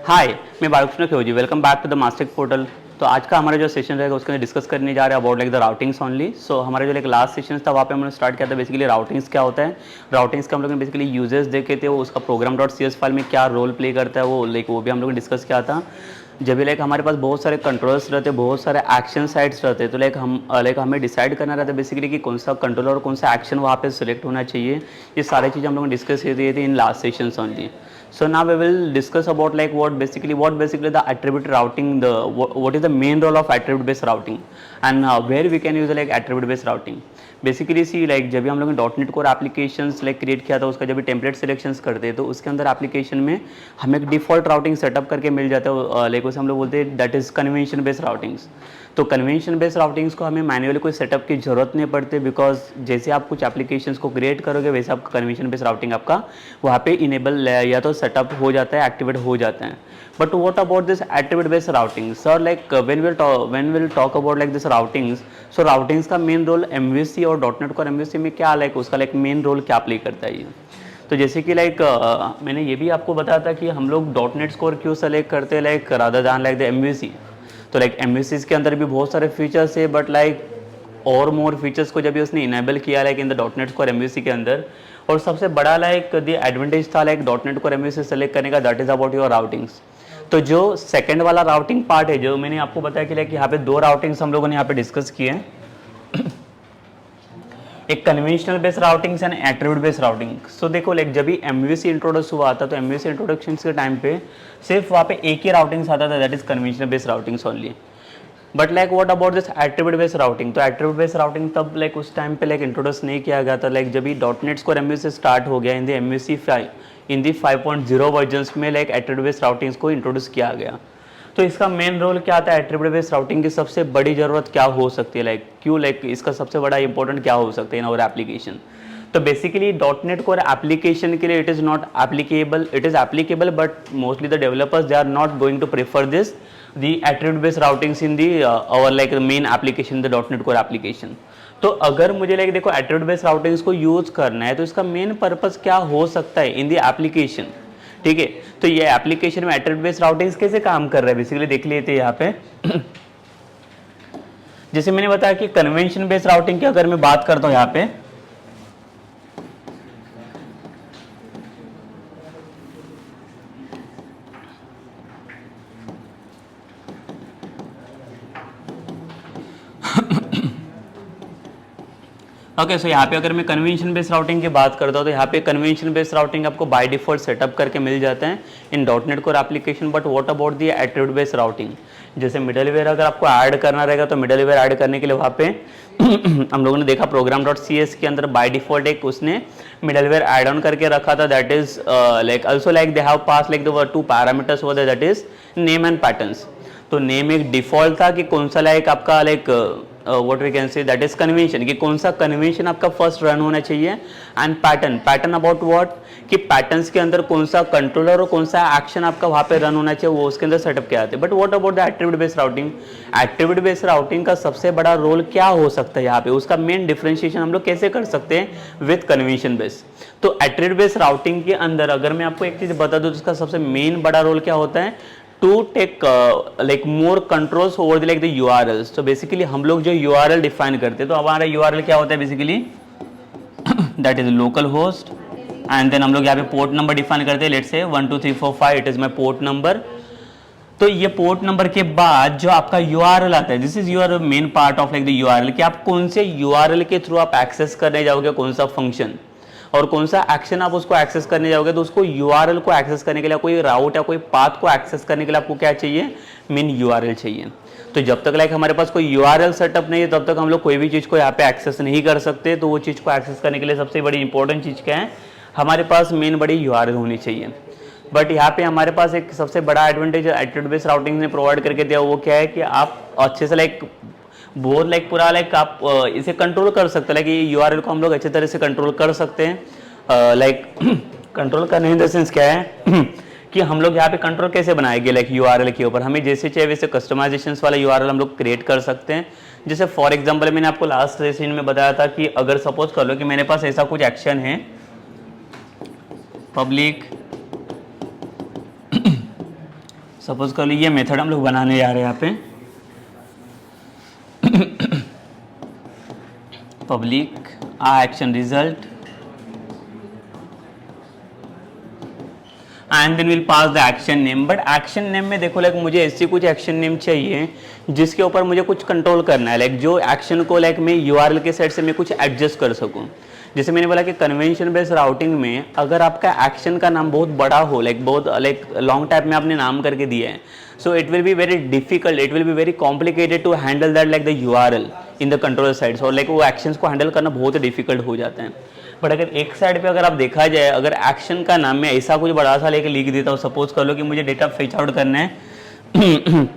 हाय, मैं Balakrishna Khevji. Welcome back to the Mastek portal. तो आज का हमारा जो सेशन रहेगा उसके अंदर डिस्कस करने जा रहे हैं अबाउट लाइक द राउटिंग्स ओनली। सो हमारा जो लाइक लास्ट सेशन था वहाँ पे हमने स्टार्ट किया था बेसिकली राउटिंग्स क्या होता है, राउटिंग्स का हम लोग ने बेसिकली यूजेस देखे थे, वो उसका प्रोग्राम डॉट सी एस फाइल में क्या रोल प्ले करता है वो लाइक वो भी हम लोग ने डिस्कस किया था। जब भी लाइक हमारे पास बहुत सारे कंट्रोलर्स रहते हैं, बहुत सारे एक्शन साइट्स रहते हैं, तो लाइक हमें डिसाइड करना रहता है बेसिकली कि कौन सा कंट्रोलर और कौन सा एक्शन वहाँ पे सिलेक्ट होना चाहिए। ये सारी चीज़ें हम लोग ने डिस्कस की थी in last sessions only. So now we will discuss about like what basically the attribute routing, what is the main role of attribute based routing and where we can use like attribute based routing. Basically see like जब भी हम लोग ने dot net core applications like create किया था, उसका जब भी टेम्पलेट सिलेक्शंस करते हैं तो उसके अंदर एप्लीकेशन में हमें एक डिफ़ॉल्ट राउटिंग सेटअप करके मिल जाता है, लाइक उसे हम लोग बोलते हैं that is convention based routings. तो कन्वेंशन बेस्ड राउटिंग्स को हमें मैन्युअली कोई सेटअप की ज़रूरत नहीं पड़ती, बिकॉज जैसे आप कुछ एप्लीकेशंस को क्रिएट करोगे वैसे आपका कन्वेंशन बेस्ड राउटिंग आपका वहाँ पे इनेबल या तो सेटअप हो जाता है, एक्टिवेट हो जाता है। But what about this attribute based routing sir, like when will talk about like this routings, so routings का मेन रोल एमवीसी और डॉट नेट कोर एमवीसी में क्या लाइक उसका लाइक मेन रोल क्या प्ले करता है ये। तो जैसे कि लाइक मैंने ये भी आपको बताया था कि हम लोग डॉट नेट स्कोर क्यों सेलेक्ट करते हैं like rather than like the MVC. तो लाइक एमवीसीज के अंदर भी बहुत सारे फीचर्स है, बट लाइक और मोर फीचर्स को जब भी उसने इनेबल किया like in the dot net core MVC के अंदर, और सबसे बड़ा लाइक द एडवांटेज था like dot net core MVC select करने का, दैट इज अबाउट योर राउटिंग्स। तो जो सेकंड वाला राउटिंग पार्ट है, जो मैंने आपको बताया कि लाइक यहाँ पे दो राउटिंग्स हम लोगों ने यहाँ पे डिस्कस किए हैं, एक conventional based routings and attribute based routing. So देखो लाइक जब भी एमवीसी इंट्रोड्यूस हुआ था तो एमवीसी इंट्रोडक्शन के टाइम पे सिर्फ वहाँ पे एक ही राउटिंग्स आता था, that is conventional based routings only. But like what about this attribute based routing, तो एट्रीब्यूट बेस्ड राउटिंग तब लाइक उस टाइम पे लाइक इंट्रोड्यूस नहीं किया गया था, लाइक जब भी dot net core MVC start हो गया in the MVC 5 in the 5.0 versions में लाइक एट्रीब्यूट बेस्ड राउटिंग्स को इंट्रोड्यूस किया गया। तो इसका मेन रोल क्या आता है, एट्रीब्यूट बेस्ड राउटिंग की सबसे बड़ी जरूरत क्या हो सकती है, लाइक क्यों लाइक इसका सबसे बड़ा इंपॉर्टेंट क्या हो सकता है इन आवर एप्लीकेशन। तो basically dot net core application के लिए it is not applicable, it is applicable but mostly the developers they are not going to prefer this the attribute based routings in the our like main application the dot net core application. तो अगर मुझे like देखो attribute based routings को use करना है तो इसका main purpose क्या हो सकता है इन दी एप्लीकेशन, ठीक है। तो ये एप्लीकेशन में एट्रीब्यूट बेस्ड राउटिंग्स कैसे काम कर रहा है बेसिकली देख लेते हैं यहाँ पे। जैसे मैंने बताया कि कन्वेंशन बेस्ड राउटिंग की अगर मैं बात करता हूँ यहाँ पे, ओके सो यहाँ पे अगर मैं कन्वेंशन बेस्ड राउटिंग की बात करता हूँ तो यहाँ पे कन्वेंशन बेस्ड राउटिंग आपको बाय डिफॉल्ट सेटअप करके मिल जाता है in dot net core application. But what about the attribute based routing, जैसे मिडलवेयर अगर आपको ऐड करना रहेगा तो मिडलवेयर ऐड करने के लिए वहाँ पे हम लोगों ने देखा प्रोग्राम डॉट सी एस के अंदर बाय डिफॉल्ट एक उसने मिडलवेयर ऐड ऑन करके रखा था, that is like also like they have pass like the 2 parameters over that is name and patterns. तो नेम एक डिफॉल्ट था कि कौन सा लाइक आपका like what we can say that is convention, कि कौन सा कन्वेंशन आपका फर्स्ट रन होना चाहिए, एंड पैटर्न अबाउट व्हाट, कि पैटर्न्स के अंदर कौन सा कंट्रोलर और कौन सा एक्शन आपका वहाँ पे रन होना चाहिए वो उसके अंदर सेटअप किया जाता है। But what about the attribute based routing, attribute based routing का सबसे बड़ा रोल क्या हो सकता है यहाँ पे, उसका मेन डिफरेंशिएशन हम लोग कैसे कर सकते हैं विद कन्वेंशन बेस्ड। तो एट्रीब्यूट बेस्ड राउटिंग के अंदर अगर मैं आपको एक चीज बता दूं तो उसका सबसे मेन बड़ा रोल क्या होता है, to take like more controls over the like the URLs. तो बेसिकली हम लोग जो यूआरएल डिफाइन करते हैं, तो हमारा यूआरएल क्या होता है basically that is local host, and then हम लोग यहाँ पे पोर्ट नंबर डिफाइन करते हैं, let's say 1 2 3 4 5 it is my port number. तो ये पोर्ट नंबर के बाद जो आपका यूआरएल आता है, this is your main part of like the URL, कि आप कौन से यूआरएल के थ्रू आप एक्सेस करने जाओगे, कौन सा फंक्शन और कौन सा एक्शन आप उसको एक्सेस करने जाओगे। तो उसको यूआरएल को एक्सेस करने के लिए कोई राउट या कोई पाथ को एक्सेस करने के लिए आपको क्या चाहिए, मेन यूआरएल चाहिए। तो जब तक लाइक हमारे पास कोई यूआरएल सेटअप नहीं है तब तक हम लोग कोई भी चीज़ को यहाँ पे एक्सेस नहीं कर सकते। तो वो चीज़ को एक्सेस करने के लिए सबसे बड़ी इंपॉर्टेंट चीज़ क्या है, हमारे पास मेन बड़ी यूआरएल होनी चाहिए। बट यहाँ पे हमारे पास एक सबसे बड़ा एडवांटेज एट्रीब्यूट बेस्ड राउटिंग ने प्रोवाइड करके दिया, वो क्या है कि आप अच्छे से लाइक बहुत लाइक पूरा लाइक आप इसे कंट्रोल कर सकते हैं, लाइक ये यूआरएल को हम लोग अच्छे तरह से कंट्रोल कर सकते हैं। लाइक कंट्रोल करने इन द सेंस क्या है कि हम लोग यहाँ पे कंट्रोल कैसे बनाएंगे लाइक यूआरएल के ऊपर, हमें जैसे चाहिए वैसे कस्टमाइजेशंस वाला यूआरएल हम लोग क्रिएट कर सकते हैं। जैसे फॉर एग्जांपल मैंने आपको लास्ट सेशन में बताया था कि अगर सपोज कर लो कि मेरे पास ऐसा कुछ एक्शन है, पब्लिक सपोज कर लो ये मेथड हम लोग बनाने जा रहे हैं यहाँ पे public action result and then will pass the action name. But action name में देखो लाइक मुझे ऐसी कुछ एक्शन नेम चाहिए जिसके ऊपर मुझे कुछ कंट्रोल करना है, लाइक जो एक्शन को लाइक मैं यूआरएल के साइड से मैं कुछ एडजस्ट कर सकूं। जैसे मैंने बोला कि कन्वेंशन बेस्ड राउटिंग में अगर आपका एक्शन का नाम बहुत बड़ा हो, लाइक बहुत लाइक लॉन्ग टाइप में आपने नाम करके दिया है, so it will be very difficult, it will be very complicated to handle that like the URL in the control side. और लाइक वो एक्शंस को हैंडल करना बहुत डिफिकल्ट हो जाता है। बट अगर एक साइड पे अगर आप देखा जाए, अगर एक्शन का नाम में ऐसा कुछ बड़ा सा लेके लिख देता हूँ, सपोज कर लो कि मुझे डेटा फेच आउट करना है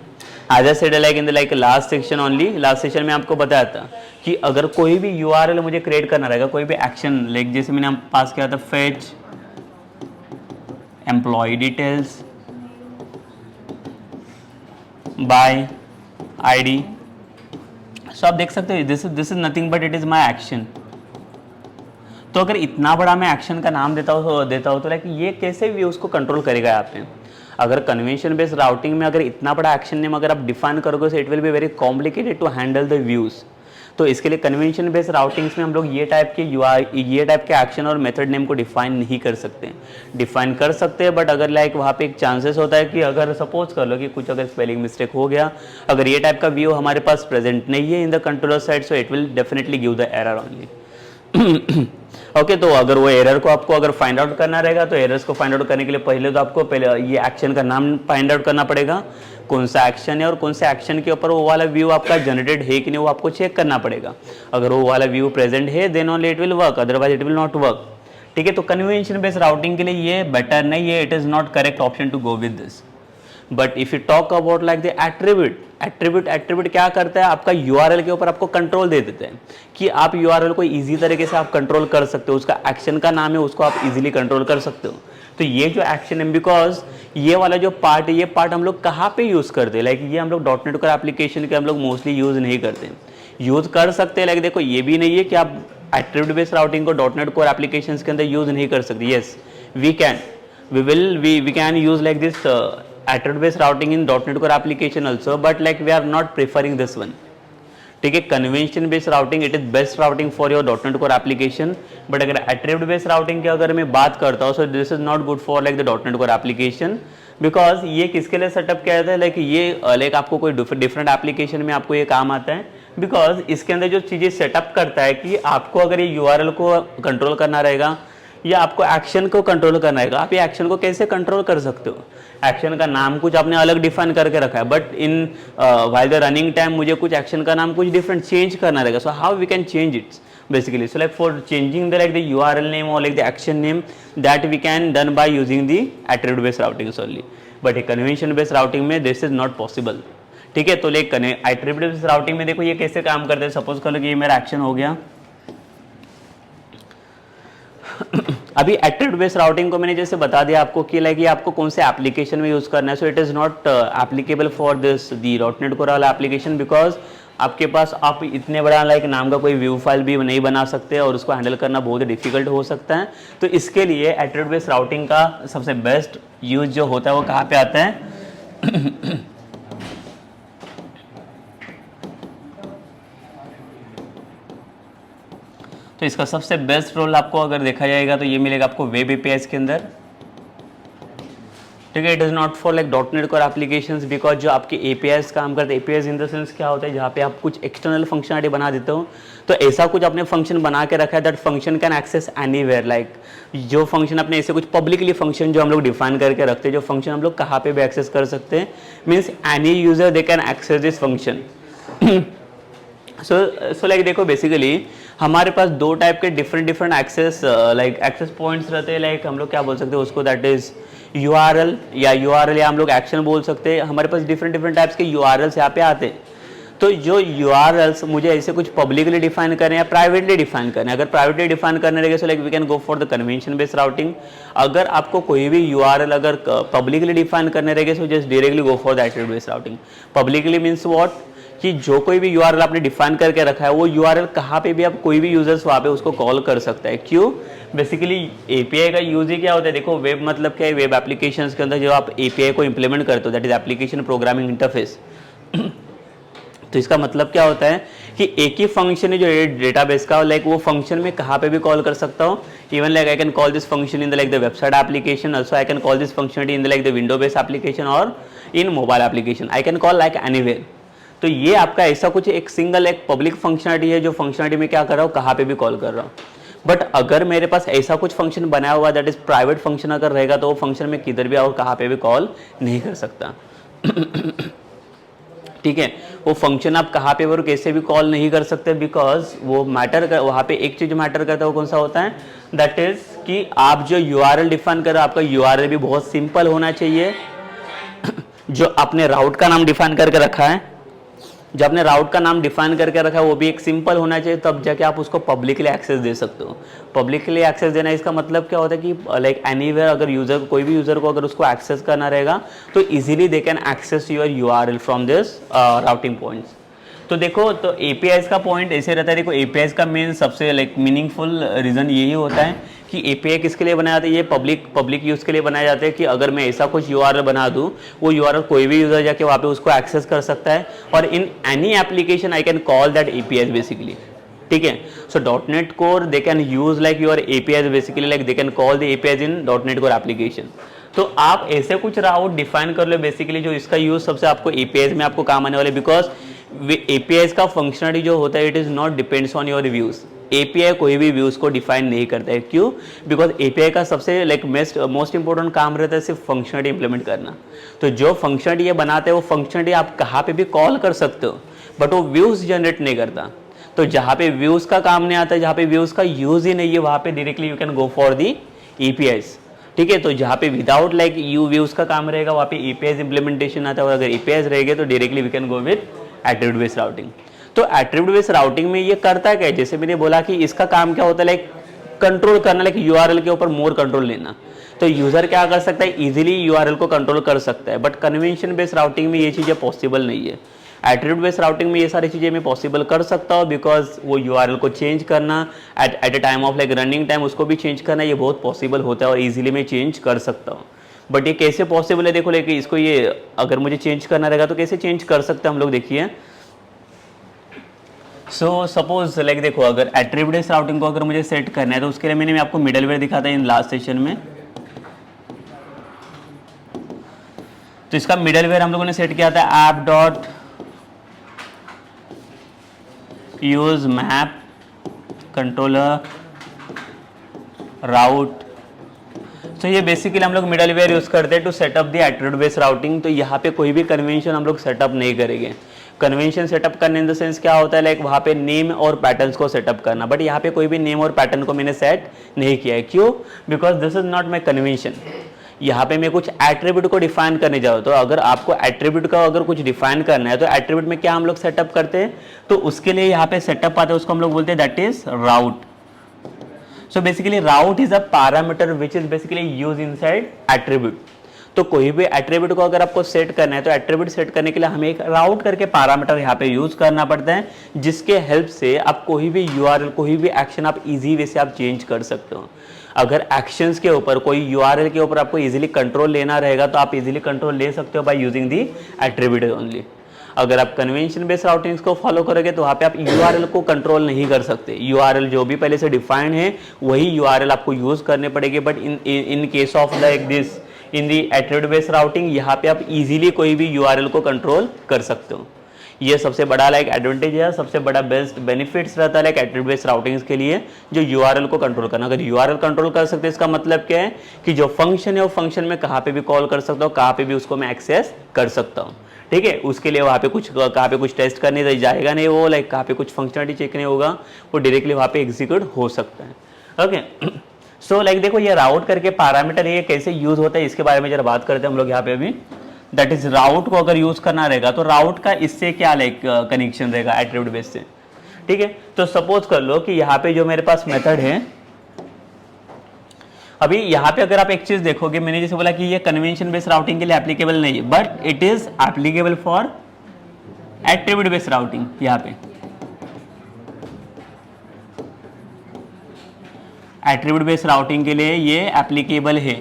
आज said like in the like last section only, last section में आपको बताया था कि अगर कोई भी यूआरएल मुझे क्रिएट करना रहेगा, कोई भी एक्शन लाइक जैसे मैंने पास किया था fetch employ details by ID, so आप देख सकते हो this is nothing but it is my action. तो अगर इतना बड़ा मैं एक्शन का नाम देता हूँ तो लाइक ये कैसे भी उसको कंट्रोल करेगा यहाँ पे। अगर कन्वेंशन बेस्ड राउटिंग में अगर इतना बड़ा एक्शन नेम अगर आप डिफाइन करोगे तो it will be very complicated to handle the views. तो इसके लिए कन्वेंशन बेस्ड राउटिंग्स में हम लोग ये टाइप के एक्शन और मेथड नेम को डिफाइन नहीं कर सकते। डिफाइन कर सकते हैं बट अगर लाइक वहाँ पे एक चांसेस होता है कि अगर सपोज कर लो कि कुछ अगर स्पेलिंग मिस्टेक हो गया, अगर ये टाइप का व्यू हमारे पास प्रेजेंट नहीं है in the controller side, so it will definitely give the error only. Okay तो अगर वो एरर को आपको अगर फाइंड आउट करना रहेगा तो एरर्स को फाइंड आउट करने के लिए पहले तो आपको पहले ये एक्शन का नाम फाइंड आउट करना पड़ेगा, कौन सा एक्शन है और कौन से एक्शन के ऊपर वो वाला व्यू आपका जनरेटेड है कि नहीं वो आपको चेक करना पड़ेगा। अगर वो वाला व्यू प्रेजेंट है then only it will work, otherwise it will not work. ठीक है, तो कन्वेंशन बेस्ड राउटिंग के लिए ये बेटर नहीं है, it is not correct option to go with this. But if you talk about like the attribute क्या करता है, आपका यूआरएल के ऊपर आपको कंट्रोल दे देते हैं कि आप यूआरएल को इजी तरीके से आप कंट्रोल कर सकते हो, उसका एक्शन का नाम है उसको आप इजीली कंट्रोल कर सकते हो। तो ये जो एक्शन है, बिकॉज ये वाला जो पार्ट है, ये पार्ट हम लोग कहाँ पे यूज करते हैं, लाइक ये हम लोग डॉटनेट कोर एप्लीकेशन के हम लोग मोस्टली यूज नहीं करते। यूज कर सकते हैं, लाइक देखो ये भी नहीं है कि आप एट्रीब्यूट बेस्ड राउटिंग को डॉटनेट कोर एप्लीकेशंस के अंदर यूज नहीं कर सकते। Yes we can, we can use like this attribute based routing in .NET Core application also, but like we are not preferring this one. ठीक है, convention based routing it is best routing for your .NET Core application. But अगर attribute based routing की अगर मैं बात करता हूँ, सो this is not good for like the .NET Core application, because ये किसके लिए सेटअप किया जाता है, लाइक ये लाइक आपको कोई डिफरेंट एप्लीकेशन में आपको ये काम आता है, बिकॉज इसके अंदर जो चीज़ें सेटअप करता है कि आपको अगर ये यूआरएल को कंट्रोल करना रहेगा या आपको एक्शन को कंट्रोल करना है, आप ये एक्शन को कैसे कंट्रोल कर सकते हो। एक्शन का नाम कुछ आपने अलग डिफाइन करके रखा है, but in while the running time मुझे कुछ एक्शन का नाम कुछ डिफरेंट चेंज करना रहेगा। So how we can change it basically, so like for changing the like the URL name और like the action name that we can done by using the attribute based routing only, but convention based routing में this is not possible. ठीक है, तो like attribute based routing में देखो ये कैसे काम करते हैं। सपोज कर लो कि ये मेरा एक्शन हो गया अभी एट्रीब्यूट बेस्ड राउटिंग को मैंने जैसे बता दिया आपको कि लाइक ये आपको कौन से एप्लीकेशन में यूज करना है, so it is not applicable for this the .NET Core वाला एप्लीकेशन, बिकॉज आपके पास आप इतने बड़ा लाइक नाम का कोई व्यू फाइल भी नहीं बना सकते और उसको हैंडल करना बहुत डिफिकल्ट हो सकता है। तो इसके लिए एट्रीब्यूट बेस्ड राउटिंग का सबसे बेस्ट यूज जो होता है वो कहाँ पे आता है तो इसका सबसे बेस्ट रोल आपको अगर देखा जाएगा तो ये मिलेगा आपको वेब एपीआईज के अंदर। ठीक है, it is not for like .NET Core applications, because जो आपके एपीआईज काम करते हैं, एपीआईज इन द सेंस क्या होता है, जहाँ पे आप कुछ एक्सटर्नल फंक्शनलिटी बना देते हो, तो ऐसा कुछ आपने फंक्शन बना के रखा है that function can access anywhere. Like जो फंक्शन अपने ऐसे कुछ पब्लिकली फंक्शन जो हम लोग डिफाइन करके रखते हैं, जो फंक्शन हम लोग कहाँ पे भी एक्सेस कर सकते हैं, means any user they can access this function. So like देखो बेसिकली हमारे पास दो टाइप के different access like access points रहते हैं, लाइक हम लोग क्या बोल सकते हैं उसको, दैट इज यूआरएल या हम लोग एक्शन बोल सकते हैं। हमारे पास डिफरेंट टाइप्स के यूआरएल्स यहाँ पे आते हैं। तो जो यूआरएल्स मुझे ऐसे कुछ पब्लिकली डिफाइन करें या प्राइवेटली डिफाइन करें, अगर प्राइवेटली डिफाइन करने लगे so like we can go for the convention based routing. अगर आपको कोई भी यूआरएल अगर पब्लिकली डिफाइन करने लगे so just directly go for the attribute based routing. Publicly means what, कि जो कोई भी यूआरएल आपने डिफाइन करके रखा है वो यूआरएल कहाँ पे भी आप कोई भी यूजर्स वहाँ पे उसको कॉल कर सकता है। क्यों? बेसिकली एपीआई का यूज ही क्या होता है, देखो वेब मतलब क्या है, वेब एप्लीकेशंस के अंदर जो आप एपीआई को इंप्लीमेंट करते हो that is application programming interface. तो इसका मतलब क्या होता है कि एक ही फंक्शन है जो डेटाबेस का, लाइक वो फंक्शन में कहाँ पे भी कॉल कर सकता हूँ। Even like I can call this function in the like the website application, also I can call this functionality in the like the window based application और in mobile application, I can call like anywhere. तो ये आपका ऐसा कुछ एक single एक public functionality है जो फंक्शनलिटी में क्या कर रहा हूँ, कहाँ पे भी कॉल कर रहा हूँ। बट अगर मेरे पास ऐसा कुछ फंक्शन बनाया हुआ दैट इज प्राइवेट फंक्शन अगर रहेगा तो वो फंक्शन में किधर भी और कहाँ पे भी कॉल नहीं कर सकता। ठीक है, वो फंक्शन आप कहाँ पे और कैसे भी कॉल नहीं कर सकते, बिकॉज वो मैटर कर, वहाँ पे एक चीज मैटर करता है, वो कौन सा होता है, दैट इज कि आप जो यूआरएल डिफाइन कर रहे हो आपका यूआरएल भी बहुत सिंपल होना चाहिए। जो आपने राउट का नाम डिफाइन करके रखा है, जो आपने राउट का नाम डिफाइन करके रखा है वो भी एक सिंपल होना चाहिए, तब जाके आप उसको पब्लिकली एक्सेस दे सकते हो। पब्लिकली एक्सेस देना इसका मतलब क्या होता है कि लाइक एनीवेयर अगर यूजर कोई भी यूजर को अगर उसको एक्सेस करना रहेगा तो easily they can access your URL from this routing points. तो देखो, तो एपीआईज का पॉइंट ऐसे रहता है, देखो एपीआईज का मेन सबसे लाइक मीनिंगफुल रीजन यही होता है कि एपीआई किसके लिए बनाया जाता है, ये पब्लिक यूज के लिए बनाया जाता है कि अगर मैं ऐसा कुछ यूआरएल बना दूं, वो यूआरएल कोई भी यूजर जाके वहाँ पे उसको एक्सेस कर सकता है और in any application I can call that APIs basically. ठीक है, सो .NET Core they can use like your APIs basically, like they can call the APIs in .NET Core application. तो आप ऐसे कुछ राउट डिफाइन कर लो बेसिकली जो इसका यूज सबसे आपको एपीआईज में आपको काम आने वाले, बिकॉज एपीआईज का फंक्शनलिटी जो होता है it is not depends on your views. API कोई भी व्यूज को डिफाइन नहीं करता है। क्यों? बिकॉज एपीआई का सबसे लाइक मोस्ट इंपॉर्टेंट काम रहता है सिर्फ फंक्शनलिटी इंप्लीमेंट करना। तो जो फंक्शनलिटी ये बनाते हैं वो फंक्शनलिटी आप कहाँ पे भी कॉल कर सकते हो, बट वो व्यूज जनरेट नहीं करता। तो जहाँ पे व्यूज का काम नहीं आता है, जहाँ पे व्यूज का यूज ही नहीं है, वहाँ पे directly you can go for the APIs. ठीक है, तो जहाँ पे विदाउट लाइक यू व्यूज का काम रहेगा वहाँ पे एपीआईज इंप्लीमेंटेशन आता है, और अगर एपीआईज रहेंगे तो directly we can go with attribute based routing. तो एट्रीब्यूट बेस्ड राउटिंग में ये करता क्या है, जैसे मैंने बोला कि इसका काम क्या होता है, लाइक कंट्रोल करना, लाइक यूआरएल के ऊपर मोर कंट्रोल लेना। तो यूजर क्या कर सकता है, इजीली यूआरएल को कंट्रोल कर सकता है, बट कन्वेंशन बेस्ड राउटिंग में ये चीजें पॉसिबल नहीं है। एट्रीब्यूट बेस्ड राउटिंग में ये सारी चीजें मैं पॉसिबल कर सकता हूँ, बिकॉज वो यूआरएल को चेंज करना at a time of like running time उसको भी चेंज करना ये बहुत पॉसिबल होता है और इजीली मैं चेंज कर सकता हूँ। बट ये कैसे पॉसिबल है, देखो लेकिन इसको ये अगर मुझे चेंज करना रहेगा तो कैसे चेंज कर सकते हैं हम लोग, देखिए। सो सपोज लाइक देखो, अगर एट्रीब्यूट बेस्ड राउटिंग को अगर मुझे सेट करना है तो उसके लिए मैंने आपको मिडलवेयर दिखा था इन लास्ट सेशन में। तो इसका मिडलवेयर हम लोगों ने सेट किया था app dot use map controller route. तो ये बेसिकली हम लोग मिडलवेयर यूज करते हैं to set up the attribute based routing. तो यहाँ पे कोई भी कन्वेंशन हम लोग सेटअप नहीं करेंगे। कन्वेंशन सेटअप करने इन द सेंस क्या होता है, लाइक वहाँ पे नेम और पैटर्न्स को सेटअप करना, बट यहाँ पे कोई भी नेम और पैटर्न को मैंने सेट नहीं किया है। क्यों? Because this is not my convention. यहाँ पे मैं कुछ एट्रीब्यूट को डिफाइन करने जाऊँ, तो अगर आपको एट्रीब्यूट का अगर कुछ डिफाइन करना है तो एट्रीब्यूट में क्या हम लोग सेटअप करते हैं, तो उसके लिए यहाँ पे सेटअप आता है, उसको हम लोग बोलते हैं that is route. So basically route is a parameter which is basically use inside attribute. तो कोई भी एट्रीब्यूट को अगर आपको सेट करना है तो एट्रीब्यूट सेट करने के लिए हमें एक राउट करके पैरामीटर यहाँ पे यूज करना पड़ता है, जिसके हेल्प से आप कोई भी यूआरएल कोई भी एक्शन आप इजी वे से आप चेंज कर सकते हो। अगर एक्शंस के ऊपर कोई यूआरएल के ऊपर आपको इजीली कंट्रोल लेना रहेगा तो आप इजीली कंट्रोल ले सकते हो by using the attribute only. अगर आप कन्वेंशन बेस्ड राउटिंग्स को फॉलो करोगे तो वहाँ पे आप यूआरएल को कंट्रोल नहीं कर सकते। यूआरएल जो भी पहले से डिफाइंड है वही यूआरएल आपको यूज करने पड़ेगी, but in case of like this in the attribute based routing यहाँ पे आप इजीली कोई भी यूआरएल को कंट्रोल कर सकते हो। ये सबसे बड़ा लाइक एडवांटेज है, सबसे बड़ा बेस्ट बेनिफिट्स रहता है लाइक एट्रीब्यूट बेस्ड राउटिंग्स के लिए, जो यूआरएल को कंट्रोल करना। अगर यूआरएल कंट्रोल कर सकते हैं इसका मतलब क्या है कि जो फंक्शन है वो फंक्शन में कहाँ पे भी कॉल कर सकता हूँ, कहाँ पे भी उसको मैं एक्सेस कर सकता हूँ। ठीक है, उसके लिए वहाँ पे कुछ कहाँ पे कुछ टेस्ट करने जाएगा नहीं, वो लाइक कहाँ पे कुछ फंक्शनलिटी चेक नहीं होगा, वो डायरेक्टली वहाँ पे एग्जीक्यूट हो सकता है। ओके, सो लाइक देखो ये राउट करके पैरामीटर ये कैसे यूज होता है इसके बारे में जरा बात करते हैं हम लोग यहाँ पे अभी। दैट इज राउट को अगर यूज करना रहेगा तो राउट का इससे क्या लाइक कनेक्शन रहेगा एट्रीब्यूट बेस से। ठीक है, तो सपोज कर लो कि यहाँ पे जो मेरे पास मेथड है, अभी यहाँ पे अगर आप एक चीज देखोगे, मैंने जैसे बोला कि ये कन्वेंशन बेस्ड राउटिंग के लिए एप्लीकेबल नहीं है, but it is applicable for attribute based routing यहाँ पे एट्रीब्यूट बेस्ड राउटिंग के लिए ये एप्लीकेबल है।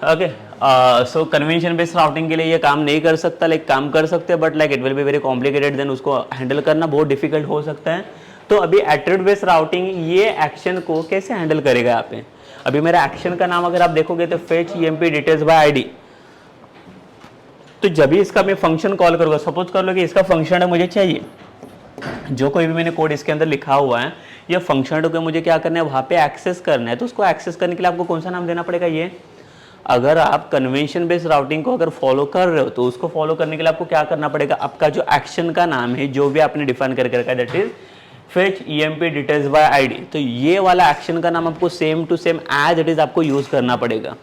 ओके, सो कन्वेंशन बेस्ड राउटिंग के लिए ये काम नहीं कर सकता, लाइक काम कर सकते हैं but like it will be very complicated, then उसको हैंडल करना बहुत डिफिकल्ट हो सकता है। तो अभी एट्रीब्यूट बेस्ड राउटिंग ये एक्शन को कैसे हैंडल करेगा यहाँ पे। अभी मेरा एक्शन का नाम अगर आप देखोगे तो fetch EMP details by ID, तो जब भी इसका मैं फंक्शन कॉल करूँगा, सपोज कर लो कि इसका फंक्शन है मुझे चाहिए, जो कोई भी मैंने कोड इसके अंदर लिखा हुआ है ये फंक्शन को मुझे क्या करना है वहाँ पे एक्सेस करना है, तो उसको एक्सेस करने के लिए आपको कौन सा नाम देना पड़ेगा। ये अगर आप कन्वेंशन बेस्ड राउटिंग को अगर फॉलो कर रहे हो तो उसको फॉलो करने के लिए आपको क्या करना पड़ेगा, आपका जो एक्शन का नाम है जो भी आपने डिफाइन करके रखा है that is fetch EMP details by ID, तो ये वाला एक्शन का नाम आपको same to same as it is आपको यूज करना पड़ेगा।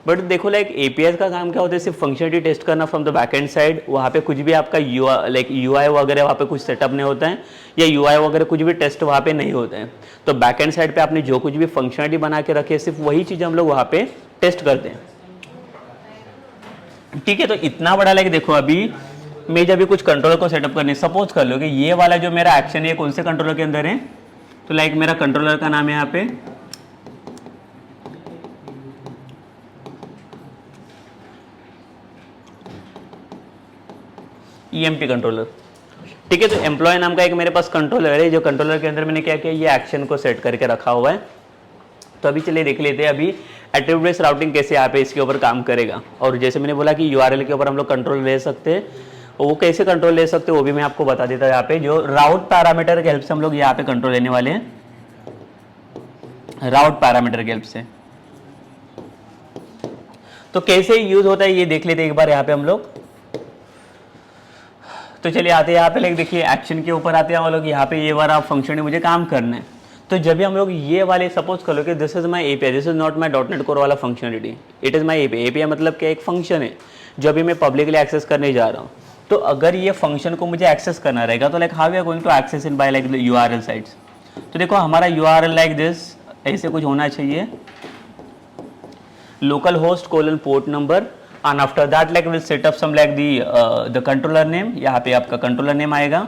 बट देखो लाइक एपीआई का काम क्या होता है, सिर्फ फंक्शनलिटी टेस्ट करना फ्रॉम द बैकएंड साइड, वहाँ पे कुछ भी आपका यूआई वगैरह वहाँ पे कुछ सेटअप नहीं होता है, या यूआई वगैरह कुछ भी टेस्ट वहाँ पे नहीं होते हैं। तो बैकएंड साइड पे आपने जो कुछ भी फंक्शनलिटी बना के रखी है सिर्फ वही चीज़ हम लोग वहाँ पे टेस्ट करते हैं। ठीक है, तो इतना बड़ा लाइक देखो अभी मैं जब भी कुछ कंट्रोलर को सेटअप करने, सपोज कर लो कि ये वाला जो मेरा एक्शन है कौन से कंट्रोलर के अंदर है, तो लाइक मेरा कंट्रोलर का नाम है यहाँ पे ईएमपी कंट्रोलर। ठीक है, तो एम्प्लॉय नाम का एक मेरे पास कंट्रोलर है, जो कंट्रोलर के अंदर मैंने क्या किया, ये एक्शन को सेट करके रखा हुआ है। तो अभी चलिए देख लेते हैं अभी एट्रीब्यूट बेस्ड राउटिंग कैसे यहाँ पे इसके ऊपर काम करेगा। और जैसे मैंने बोला कि यूआरएल के ऊपर हम लोग कंट्रोल ले सकते हैं, वो कैसे कंट्रोल ले सकते हैं वो भी मैं आपको बता देता हूँ। यहाँ पे जो राउट पैरामीटर के हेल्प से हम लोग यहाँ पे कंट्रोल लेने वाले हैं, राउट पैरामीटर के हेल्प से। तो कैसे यूज होता है ये देख लेते हैं एक बार यहाँ पे हम लोग। तो चलिए आते हैं यहाँ पे, लाइक देखिए एक्शन के ऊपर आते हैं हम लोग। यहाँ पे ये वाला फंक्शन है मुझे काम करना है, तो जब भी हम लोग ये वाले सपोज कर लो कि this is my API, this is not my dot net core वाला functionality, it is my API. API मतलब क्या, एक फंक्शन है जो अभी मैं पब्लिकली एक्सेस करने जा रहा हूँ। तो अगर ये फंक्शन को मुझे एक्सेस करना रहेगा तो like how we are going to access in by like the URL sites. तो देखो हमारा यूआरएल लाइक दिस ऐसे कुछ होना चाहिए, local host colon port number, and after that like we'll set up some like the controller name। यहाँ पे आपका कंट्रोलर नेम आएगा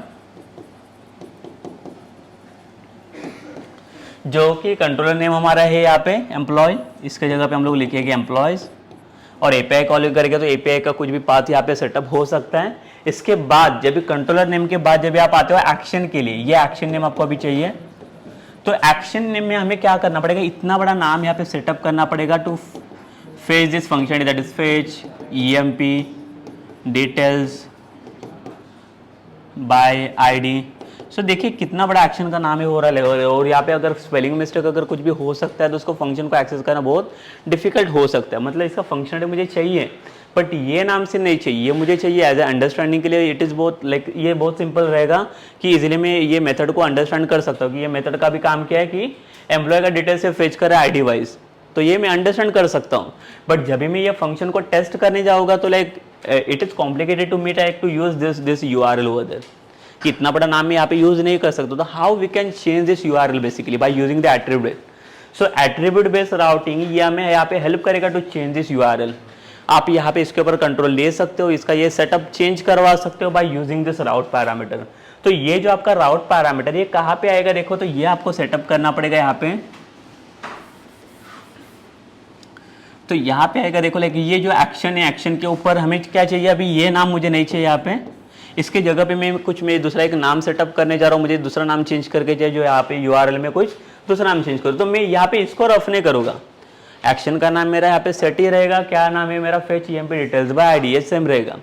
जो कि कंट्रोलर नेम हमारा है यहाँ पे एम्प्लॉय, इसके जगह पे हम लोग लिखेंगे एम्प्लॉयज, और एपीआई कॉल करेंगे तो एपीआई का कुछ भी पाथ यहाँ पे सेटअप हो सकता है। इसके बाद जब भी कंट्रोलर नेम के बाद जब भी आप आते हो एक्शन के लिए, ये एक्शन नेम आपको अभी चाहिए, तो एक्शन नेम में हमें क्या करना पड़ेगा, इतना बड़ा नाम यहाँ पे सेटअप करना पड़ेगा to fetch this function that is fetch emp details by id। सो देखिए कितना बड़ा एक्शन का नाम है हो रहा है, और यहाँ पे अगर स्पेलिंग मिस्टेक अगर कुछ भी हो सकता है तो उसको फंक्शन को एक्सेस करना बहुत डिफिकल्ट हो सकता है। मतलब इसका फंक्शन मुझे चाहिए बट ये नाम से नहीं चाहिए, मुझे चाहिए एज ए अंडरस्टैंडिंग के लिए। इट इज़ बहुत लाइक ये बहुत सिंपल रहेगा कि इजीली मैं ये मेथड को अंडरस्टैंड कर सकता हूँ कि ये मेथड का भी काम क्या है कि एम्प्लॉय का डिटेल से फेच करे आईडी वाइज, तो ये मैं अंडरस्टैंड कर सकता हूँ। बट जब भी मैं ये फंक्शन को टेस्ट करने जाऊँगा तो like it is complicated to me to use this URL over there, कि इतना बड़ा नाम मैं यहाँ पे यूज नहीं कर सकता। तो how we can change this URL basically by using the attribute. So attribute based routing ये हमें यहाँ पे हेल्प करेगा टू चेंज दिस यूआरएल। आप यहाँ पे इसके ऊपर कंट्रोल ले सकते हो, इसका ये सेटअप चेंज करवा सकते हो by using this route parameter. तो ये जो आपका राउट पैरामीटर ये कहाँ पे आएगा देखो, तो ये आपको सेटअप करना पड़ेगा यहाँ पे। तो यहाँ पे आएगा देखो, लाइक ये जो एक्शन है एक्शन के ऊपर हमें क्या चाहिए, अभी ये नाम मुझे नहीं चाहिए यहाँ पे, इसके जगह पे मैं दूसरा एक नाम सेटअप करने जा रहा हूँ, मुझे दूसरा नाम चेंज करके चाहिए जो यहाँ पे यूआरएल में कुछ दूसरा नाम चेंज करूँ। तो मैं यहाँ पे इसको रफ नहीं करूँगा, एक्शन का नाम मेरा यहाँ पे सेट ही रहेगा, क्या नाम है मेरा fetch EMP details by ID, ये सेम रहेगा।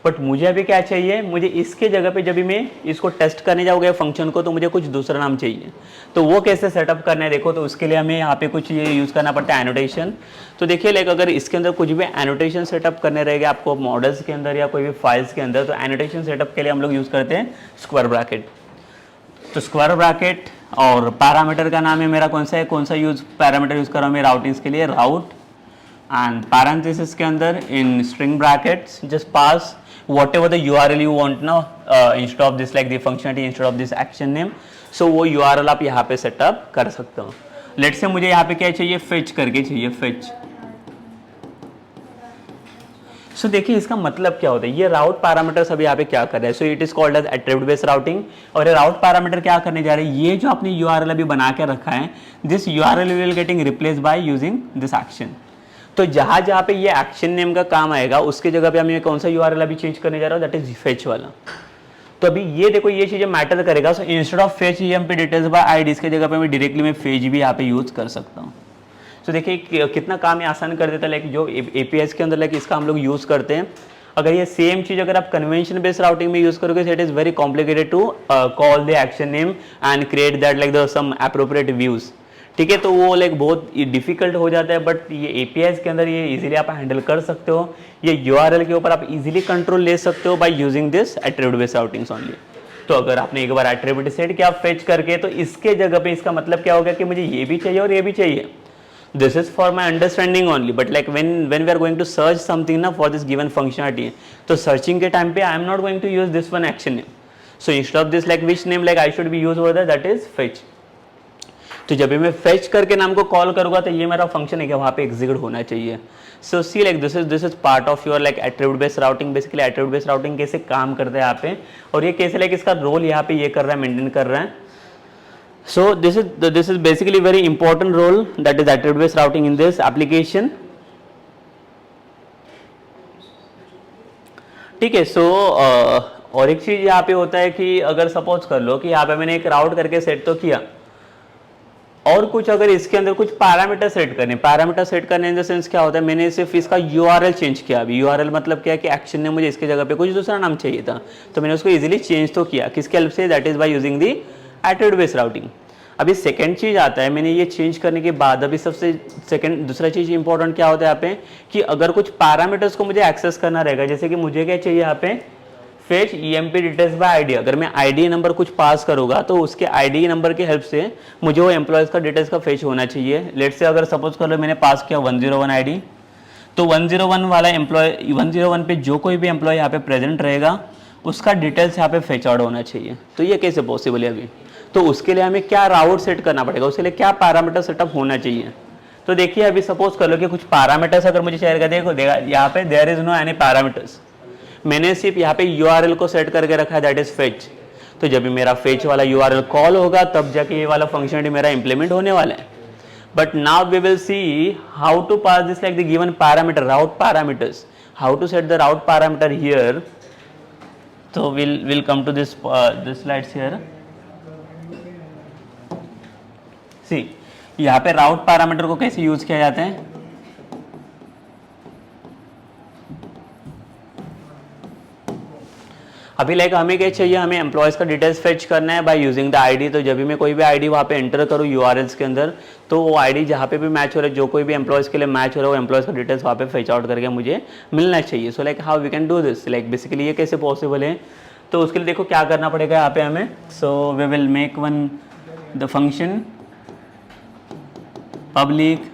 बट मुझे अभी क्या चाहिए, मुझे इसके जगह पे जब भी मैं इसको टेस्ट करने जाऊँगा फंक्शन को तो मुझे कुछ दूसरा नाम चाहिए। तो वो कैसे सेटअप करना है देखो, तो उसके लिए हमें यहाँ पे कुछ ये यूज़ करना पड़ता है एनोटेशन। तो देखिए लाइक अगर इसके अंदर कुछ भी एनोटेशन सेटअप करने रहेगा आपको मॉडल्स के अंदर या कोई भी फाइल्स के अंदर, तो एनोटेशन सेटअप के लिए हम लोग यूज़ करते हैं स्क्वायर ब्रैकेट। तो स्क्वायर ब्रैकेट और पैरामीटर का नाम है मेरा कौन सा यूज़ पैरामीटर यूज़ कर रहा हूँ मैं राउटिंग्स के लिए, राउट, एंड पैरेंथेसिस के अंदर in string brackets just pass whatever the URL you want now instead of this like the functionality instead of this action name, so वो URL आप यहाँ पे सेटअप कर सकते हो। लेट्स से मुझे यहाँ पे क्या चाहिए, फेच करके चाहिए फेच। सो देखिए इसका मतलब क्या होता है, ये राउट पैरामीटर्स अभी यहाँ पे क्या कर रहे हैं, so it is called as attribute based routing. और ये राउट पैरामीटर क्या करने जा रहे हैं, ये जो आपने यूआरएल अभी बना के रखा है, this URL will getting replace by using this action. तो जहां जहां पे ये एक्शन नेम का काम आएगा उसके जगह पे हम ये कौन सा यूआरएल अभी चेंज करने जा रहा हूं, दैट इज फेच वाला। तो अभी ये देखो ये चीजें मैटर करेगा। सो instead of fetch EMP details by ID, इसके जगह पे मैं डायरेक्टली मैं फेच भी यहाँ पे यूज कर सकता हूँ। तो देखिए कितना काम ये आसान कर देता है, लाइक जो एपीएस के अंदर लाइक इसका हम लोग यूज करते हैं। अगर ये सेम चीज अगर आप कन्वेंशन बेस्ड राउटिंग में यूज करोगे, it is very complicated to call the action name and create that like the some appropriate views. ठीक है, तो वो लाइक बहुत डिफिकल्ट हो जाता है, बट ये एपीआईज के अंदर ये इजीली आप हैंडल कर सकते हो। ये यूआरएल के ऊपर आप इजीली कंट्रोल ले सकते हो by using this attribute based routings only. तो अगर आपने एक बार एट्रीब्यूट सेट किया फेच करके, तो इसके जगह पे इसका मतलब क्या होगा कि मुझे ये भी चाहिए और ये भी चाहिए। This is for my understanding only, but like when we are going to search something ना for this given functionality, तो searching के time पे I am not going to use this one action name. So instead of this like which name like I should be use over there, that is fetch. तो जब भी मैं fetch करके नाम को कॉल करूँगा तो ये मेरा फंक्शन है कि वहाँ पे एग्जीक्यूट होना चाहिए। So see like this is part of your like attribute based routing. Basically attribute based routing कैसे काम करता है यहाँ पे, और ये कैसे like इसका रोल यहाँ पे ये कर रहा है, मेंटेन कर रहा है। So this is basically very important role, that is attribute based routing in this application. ठीक है, सो और एक चीज यहाँ पे होता है कि अगर सपोज कर लो कि यहाँ पे मैंने एक राउट करके सेट तो किया, और कुछ अगर इसके अंदर कुछ पैरामीटर सेट करने, पैरामीटर सेट करने इन द सेंस क्या होता है, मैंने सिर्फ इसका यूआरएल चेंज किया। अभी यूआरएल मतलब क्या है कि एक्शन ने मुझे इसके जगह पे कुछ दूसरा नाम चाहिए था, तो मैंने उसको इजीली चेंज तो किया, किसके हेल्प से, that is by using the attribute based routing. अभी सेकंड चीज आता है, मैंने ये चेंज करने के बाद अभी सबसे सेकंड दूसरा चीज इंपॉर्टेंट क्या होता है यहाँ पे, कि अगर कुछ पैरामीटर्स को मुझे एक्सेस करना रहेगा, जैसे कि मुझे क्या चाहिए यहाँ पे, fetch EMP details by ID. अगर मैं आईडी नंबर कुछ पास करूंगा तो उसके आईडी नंबर के हेल्प से मुझे वो एम्प्लॉयज का डिटेल्स का फेच होना चाहिए। लेट से अगर सपोज कर लो मैंने पास किया 101 आईडी, तो 101 वाला एम्प्लॉय 101 पे जो कोई भी एम्प्लॉय यहाँ पे प्रेजेंट रहेगा उसका डिटेल्स यहाँ पे फेच आउट होना चाहिए। तो ये कैसे पॉसिबल है अभी, तो उसके लिए हमें क्या राउट सेट करना पड़ेगा, उसके लिए क्या पैरामीटर सेटअप होना चाहिए। तो देखिए अभी सपोज कर लो कि कुछ पैरामीटर्स अगर मुझे चाहिए, देखो यहाँ पे there is no any parameters, मैंने सिर्फ यहाँ पे यूआरएल को सेट करके रखा है, दैट इज फेच। तो जब भी मेरा फेच वाला यूआरएल कॉल होगा तब जाके ये वाला फंक्शनलिटी मेरा इंप्लीमेंट होने वाला है। But now we will see how to pass this like the given parameter, route parameters, how to set the route parameter here. तो we'll come to this slides here. See, यहाँ पे राउट parameter को कैसे use किया जाता है, अभी like हमें क्या चाहिए, हमें एम्प्लॉयज का डिटेल्स फेच करना है बाय यूजिंग द आईडी। तो जब भी मैं कोई भी आईडी वहाँ पे एंटर करूँ यूआरएल्स के अंदर, तो वो आईडी जहाँ पे भी मैच हो रहा है, जो कोई भी एम्प्लॉयज के लिए मैच हो रहा है, वो एम्प्लॉयज का डिटेल्स वहाँ पे फेच आउट करके मुझे मिलना चाहिए। So like how we can do this, like basically ये कैसे पॉसिबल है। तो उसके लिए देखो क्या करना पड़ेगा यहाँ पे हमें। So we will make one the function public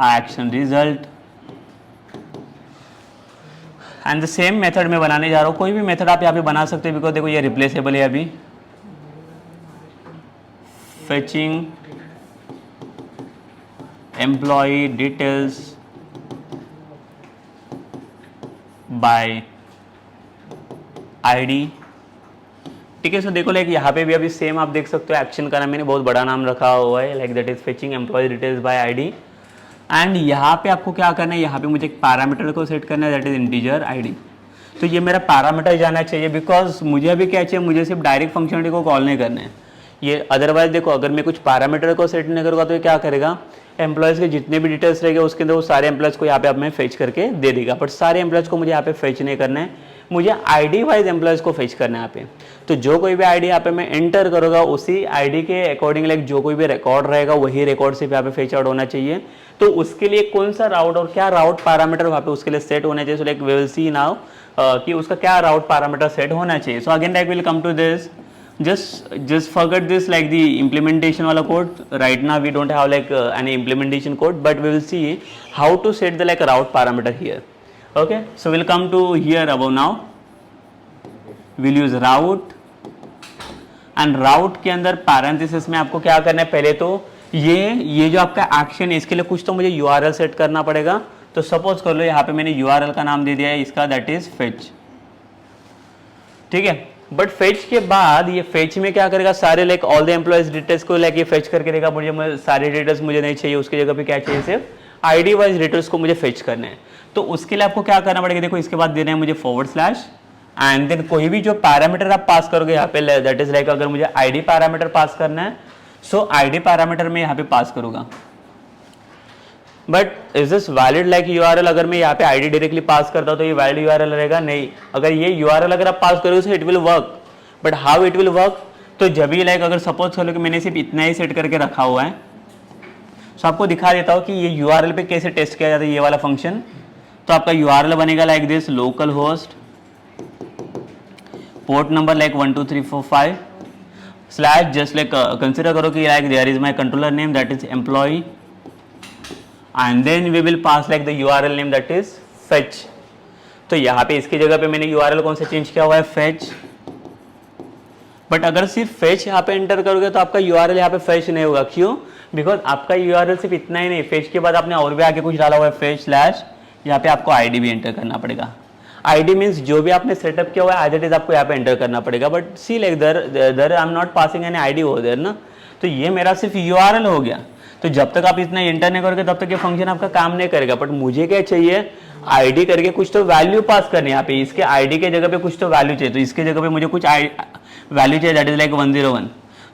action result, and the same method में बनाने जा रहा हूँ। कोई भी मेथड आप यहाँ पे बना सकते हो, बिकॉज देखो ये रिप्लेसेबल है। अभी fetching employee details by ID, ठीक है। सो देखो लाइक यहाँ पे भी अभी सेम आप देख सकते हो, एक्शन का नाम मैंने बहुत बड़ा नाम रखा हुआ है, like that is fetching employee details by ID. And यहाँ पे आपको क्या करना है, यहाँ पे मुझे एक पैरामीटर को सेट करना है, दैट इज इंटीजर आईडी। तो ये मेरा पैरामीटर जाना चाहिए, बिकॉज मुझे अभी क्या चाहिए, मुझे सिर्फ डायरेक्ट फंक्शनलिटी को कॉल नहीं करना है ये। अदरवाइज देखो अगर मैं कुछ पैरामीटर को सेट नहीं करूँगा तो ये क्या करेगा, एम्प्लॉयज़ के जितने भी डिटेल्स रहेंगे उसके अंदर वो सारे एम्प्लॉयज़ को यहाँ पे अब मैं फेच करके दे देगा। बट सारे एम्प्लॉयज़ को मुझे यहाँ पे फेच नहीं करना है, मुझे आईडी वाइज एम्प्लॉयज़ को फेच करना है यहाँ पे। तो जो कोई भी आईडी यहाँ पे मैं एंटर करूँगा उसी आईडी के अकॉर्डिंग लाइक जो कोई भी रिकॉर्ड रहेगा वही रिकॉर्ड सिर्फ यहाँ पे फेच आउट होना चाहिए। तो उसके लिए कौन सा राउट और क्या राउट पैरामीटर वहाँ पे उसके लिए सेट होना चाहिए। So like we will see now कि उसका क्या राउट पैरामीटर सेट होना चाहिए। So again like will come to this, just forget this like the implementation wala code. Right now we don't have like any implementation code, but we will see how to set the like route parameter here. Okay, so we'll come to here above now. We'll use route and route के अंदर parenthesis में आपको क्या करना है, पहले तो ये जो आपका एक्शन है इसके लिए कुछ तो मुझे URL सेट करना पड़ेगा। तो सपोज कर लो यहाँ पे मैंने URL का नाम दे दिया है इसका, दैट इज फेच, ठीक है। बट फेच के बाद ये फेच में क्या करेगा, सारे like all the employees details को लाइक ये फेच करके देगा, मुझे सारे डिटेल्स मुझे नहीं चाहिए, उसकी जगह पे क्या चाहिए, सिर्फ आईडी वाइज डिटेल्स को मुझे फेच करने हैं। तो उसके लिए आपको क्या करना पड़ेगा, देखो इसके बाद देना है मुझे / एंड देन कोई भी जो पैरामीटर आप पास करोगे यहाँ पे, दैट इज लाइक अगर मुझे आईडी पैरामीटर पास करना है, सो आईडी पैरामीटर में यहाँ पे पास करूंगा। But is this valid like URL, अगर मैं यहाँ पे आईडी डायरेक्टली पास करता हूँ तो ये वैलिड URL रहेगा, नहीं। अगर ये URL अगर आप पास करोगे तो it will work, but how it will work, तो जब भी लाइक अगर सपोज करो कि मैंने सिर्फ इतना ही सेट करके रखा हुआ है, तो आपको दिखा देता हूँ कि ये URL पे कैसे टेस्ट किया जाता है ये वाला फंक्शन। तो आपका URL बनेगा like this, local host port number like 12345 / just like consider करो कि like there is my controller name that is employee, and then we will pass like the URL name that is fetch। तो यहाँ पे इसकी जगह पे मैंने URL कौन सा चेंज किया हुआ है, fetch। बट अगर सिर्फ fetch यहाँ पे एंटर करोगे तो आपका URL यहाँ पे fetch नहीं होगा, क्यों, बिकॉज आपका URL सिर्फ इतना ही नहीं, fetch के बाद आपने और भी आगे कुछ डाला हुआ है, fetch / यहाँ पे आपको ID भी एंटर करना पड़ेगा। ID मीन्स जो भी आपने सेटअप किया हुआ है एज इट इज आपको यहाँ पे एंटर करना पड़ेगा, but see like there I am not passing any ID हो देयर ना, तो ये मेरा सिर्फ URL हो गया। तो जब तक आप इतना एंटर नहीं करोगे तब तक ये फंक्शन आपका काम नहीं करेगा। बट मुझे क्या चाहिए, आईडी करके कुछ तो वैल्यू पास करनी है यहाँ पे, इसके आईडी के जगह पे कुछ तो वैल्यू चाहिए, तो इसके जगह पे मुझे कुछ वैल्यू चाहिए, दैट इज लाइक 101।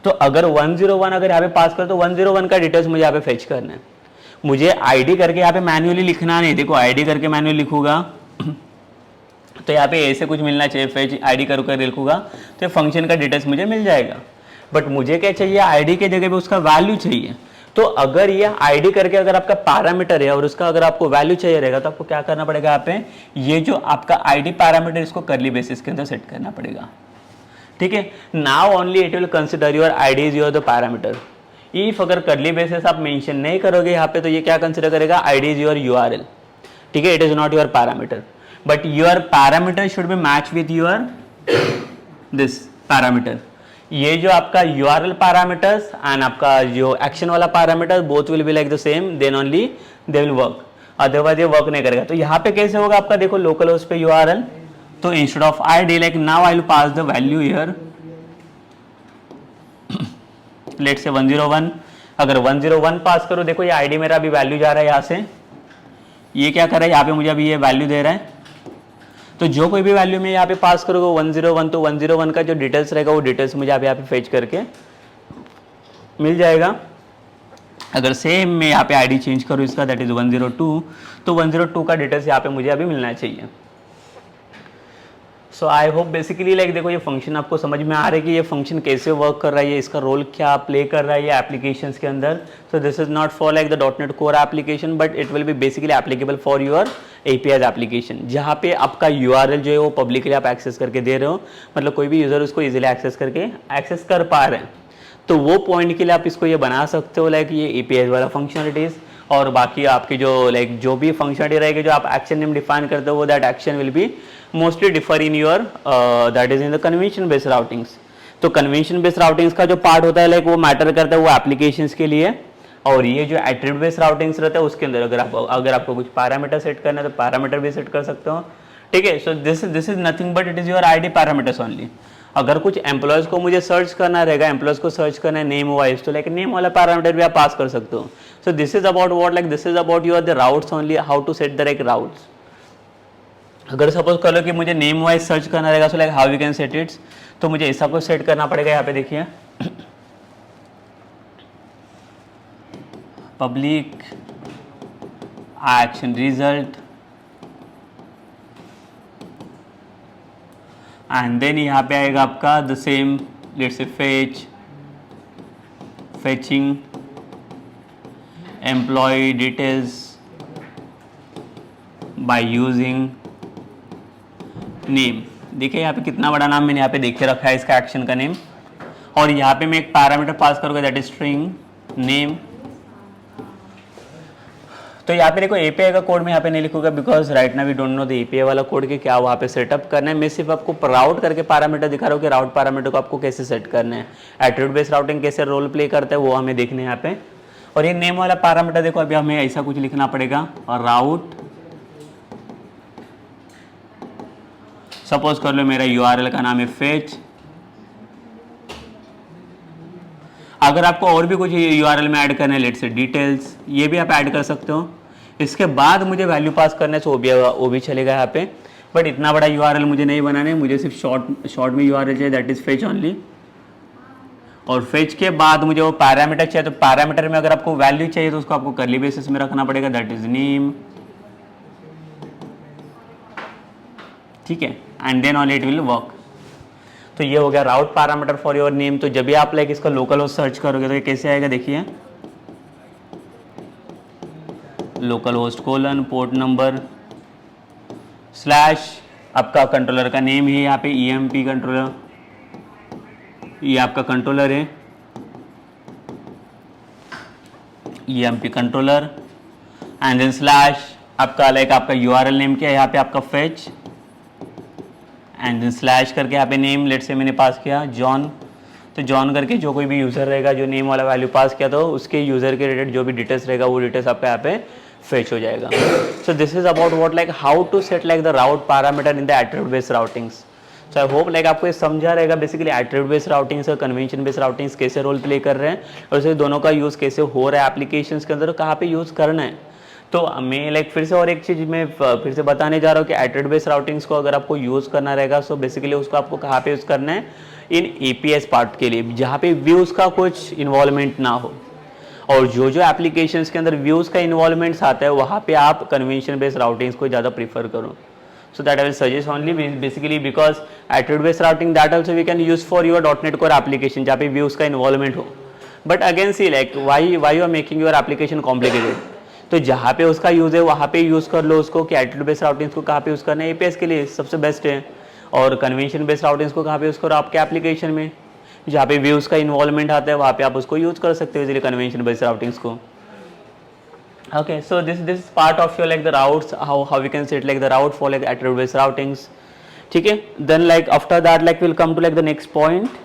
तो अगर 101 अगर यहाँ पे पास कर तो 101 का डिटेल्स मुझे यहाँ पे फेच करना है। मुझे आईडी करके यहाँ पे मैन्युअली लिखना नहीं, देखो आईडी करके मैन्युअली लिखूंगा तो यहाँ पे ऐसे कुछ मिलना चाहिए, फेच आईडी कर लिखूंगा तो फंक्शन का डिटेल्स मुझे मिल जाएगा। बट मुझे क्या चाहिए, आईडी के जगह पे उसका वैल्यू चाहिए। तो अगर ये आईडी करके अगर आपका पैरामीटर है और उसका अगर आपको वैल्यू चाहिए रहेगा तो आपको क्या करना पड़ेगा, यहाँ पे ये जो आपका आईडी पैरामीटर इसको करली बेसिस के अंदर सेट करना पड़ेगा, ठीक है। Now only it will consider your ID is your the parameter. If अगर करली बेसिस आप मेंशन नहीं करोगे यहाँ पे तो ये क्या कंसिडर करेगा, आईडी इज योर URL, ठीक है, it is not your parameter, but your parameter should be match with your this parameter. ये जो आपका URL पैरामीटर्स एंड आपका जो एक्शन वाला parameter both will be like the same, then only they will work, otherwise ये work नहीं करेगा। तो यहाँ पे कैसे होगा आपका, देखो लोकल होस्ट पे URL, तो instead of ID like now I will pass the value here, let's say 101। अगर 101 पास करो, देखो ये आईडी मेरा अभी वैल्यू जा रहा है यहाँ से, ये क्या कर रहा है यहाँ पे मुझे अभी ये वैल्यू दे रहा है। तो जो कोई भी वैल्यू में यहाँ पे पास करोगे 101, तो 101 का जो डिटेल्स रहेगा वो डिटेल्स मुझे यहाँ पे फेच करके मिल जाएगा। अगर सेम मैं यहाँ पे आईडी चेंज करूँ इसका, दैट इज 102, तो 102 का डिटेल्स यहाँ पे मुझे अभी मिलना चाहिए। सो आई होप बेसिकली लाइक देखो ये फंक्शन आपको समझ में आ रहा है कि ये फंक्शन कैसे वर्क कर रहा है, इसका रोल क्या प्ले कर रहा है ये एप्लीकेशंस के अंदर। सो this is not for like the .NET core application, but it will B basically applicable for your APIs application, जहाँ पे आपका URL जो है वो पब्लिकली आप एक्सेस करके दे रहे हो, मतलब कोई भी यूजर उसको इजीली एक्सेस कर पा रहे हैं। तो वो पॉइंट के लिए आप इसको ये बना सकते हो लाइक ये APIs वाला फंक्शनलिटीज़, और बाकी आपकी जो लाइक जो भी फंक्शनलिटी रहेगी जो आप एक्शन नेम डिफाइन करते हो वो that action will be mostly differ in your that is in the convention based routings. तो कन्वेंशन बेस्ड राउटिंग्स का जो पार्ट होता है लाइक वो मैटर करता है वो एप्लीकेशंस के लिए, और ये जो एट्रीब्यूट बेस्ड राउटिंग्स रहता है उसके अंदर अगर आपको कुछ पैरामीटर सेट करना है तो पैरामीटर भी सेट कर सकते हो, ठीक है। सो this is nothing but it is your ID parameters only. अगर कुछ एम्प्लॉयज को मुझे सर्च करना रहेगा, एम्प्लॉयज को सर्च करना है नेम वाइज, तो लाइक नेम वाला पैरामीटर भी आप पास कर सकते हो। So this is about what, like this is about your the routes only, how to set the like routes. अगर सपोज कर लो कि मुझे नेम वाइज सर्च करना रहेगा, so like how we can set its, तो मुझे ऐसा कुछ सेट करना पड़ेगा। यहाँ पे देखिए public action result, and then यहाँ पे आएगा आपका the same, let's say fetching employee details by using name. देखिए यहाँ पे कितना बड़ा नाम मैंने यहाँ पे देख के रखा है इसका एक्शन का नेम, और यहाँ पे मैं एक पैरामीटर पास करूँगा दैट इज स्ट्रिंग नेम। तो यहाँ पे देखो API का कोड मैं यहाँ पे नहीं लिखूंगा because right now we don't know the API वाला कोड के क्या वहाँ पे सेटअप करना है। मैं सिर्फ आपको राउट करके पैरामीटर दिखा रहा हूँ कि राउट पैरामीटर को आपको कैसे सेट करना है, एट्रीब्यूट बेस्ड राउटिंग कैसे रोल प्ले करता है वो हमें देखना है यहाँ पे। और ये नेम वाला पैरामीटर देखो अभी हमें ऐसा कुछ लिखना पड़ेगा, और राउट सपोज कर लो मेरा URL का नाम है फेच। अगर आपको और भी कुछ URL में ऐड करना है, लेट्स से डिटेल्स, ये भी आप ऐड कर सकते हो। इसके बाद मुझे वैल्यू पास करने से वो भी चलेगा यहाँ पे, बट इतना बड़ा URL मुझे नहीं बनाना है, मुझे सिर्फ शॉर्ट में URL चाहिए, दैट इज फेच ओनली। और फेच के बाद मुझे वो पैरामीटर चाहिए, तो पैरामीटर में अगर आपको वैल्यू चाहिए तो उसको आपको कर्ली बेसिस में रखना पड़ेगा, दैट इज नेम, ठीक है, and then only it will work. तो ये हो गया route parameter for your name. तो जब भी आप लाइक इसका लोकल होस्ट सर्च करोगे तो ये कैसे आएगा, देखिए local host colon port number slash आपका कंट्रोलर का नेम है यहाँ पे EMP कंट्रोलर, ये आपका कंट्रोलर है EMP controller, and then slash आपका लाइक आपका URL नेम क्या है यहाँ पे आपका फेच, एंड देन स्लैश करके यहाँ पे नेम, लेट से मैंने पास किया जॉन, तो जॉन करके जो कोई भी यूज़र रहेगा जो नेम वाला वैल्यू पास किया तो उसके यूज़र के रिलेटेड जो भी डिटेल्स रहेगा वो डिटेल्स आपका यहाँ पे फेच हो जाएगा। So this is about what like how to set like the route parameter in the attribute based routings. So I hope like आपको ये समझा रहेगा बेसिकली एट्रीब्यूट बेस्ड राउटिंग्स और कन्वेंशन बेस्ड राउटिंग्स कैसे रोल प्ले कर रहे हैं और इसे दोनों का यूज़ कैसे हो रहा है एप्लीकेशंस के अंदर, कहाँ पे यूज़ करना है। तो मैं लाइक फिर से और एक चीज़ मैं फिर से बताने जा रहा हूँ कि एट्रीब्यूट बेस्ड राउटिंग्स को अगर आपको यूज़ करना रहेगा सो बेसिकली उसको आपको कहाँ पे यूज़ करना है, इन APIs पार्ट के लिए जहाँ पे व्यूज़ का कुछ इन्वॉल्वमेंट ना हो, और जो जो एप्लीकेशंस के अंदर व्यूज़ का इन्वॉल्वमेंट्स आता है वहाँ पे आप कन्वेंशन बेस्ड राउटिंग्स को ज़्यादा प्रीफर करो। So that I will suggest only basically because attribute based routing that also we can use for your .NET Core application जहाँ पे views का involvement हो। But again see like why you are making your application complicated। तो जहाँ पे उसका use है वहाँ पे यूज़ कर लो उसको कि एट्रीब्यूट बेस्ड राउटिंग्स को कहाँ पे यूज़ करना है, APIs के लिए सबसे बेस्ट है, और कन्वेंशन बेस्ड राउटिंग्स को कहाँ पे यूज़ करो आपके एप्लीकेशन में जहाँ पे व्यूज़ का इन्वॉल्वमेंट आता है वहाँ पे आप उसको यूज़ कर सकते हो इजीली कन्वेंशन बेस्ड राउटिंग्स को। Okay, so this is part of your like the routes, how we can set like the route for like attribute based routings, ठीक है। Then like after that like we'll come to like the next point,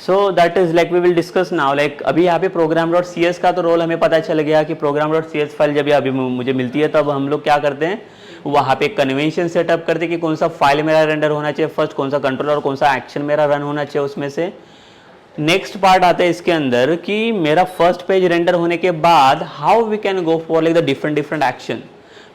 so that is like we will discuss now like अभी यहाँ पे program.cs का तो role हमें पता चल गया कि program.cs फाइल जब अभी मुझे मिलती है तब हम लोग क्या करते हैं वहाँ पे कन्वेंशन सेटअप करते हैं कि कौन सा फाइल मेरा रेंडर होना चाहिए फर्स्ट, कौन सा कंट्रोलर और कौन सा एक्शन मेरा रन होना चाहिए उसमें से। नेक्स्ट पार्ट आता है इसके अंदर कि मेरा फर्स्ट पेज रेंडर होने के बाद how we can go for like the different action,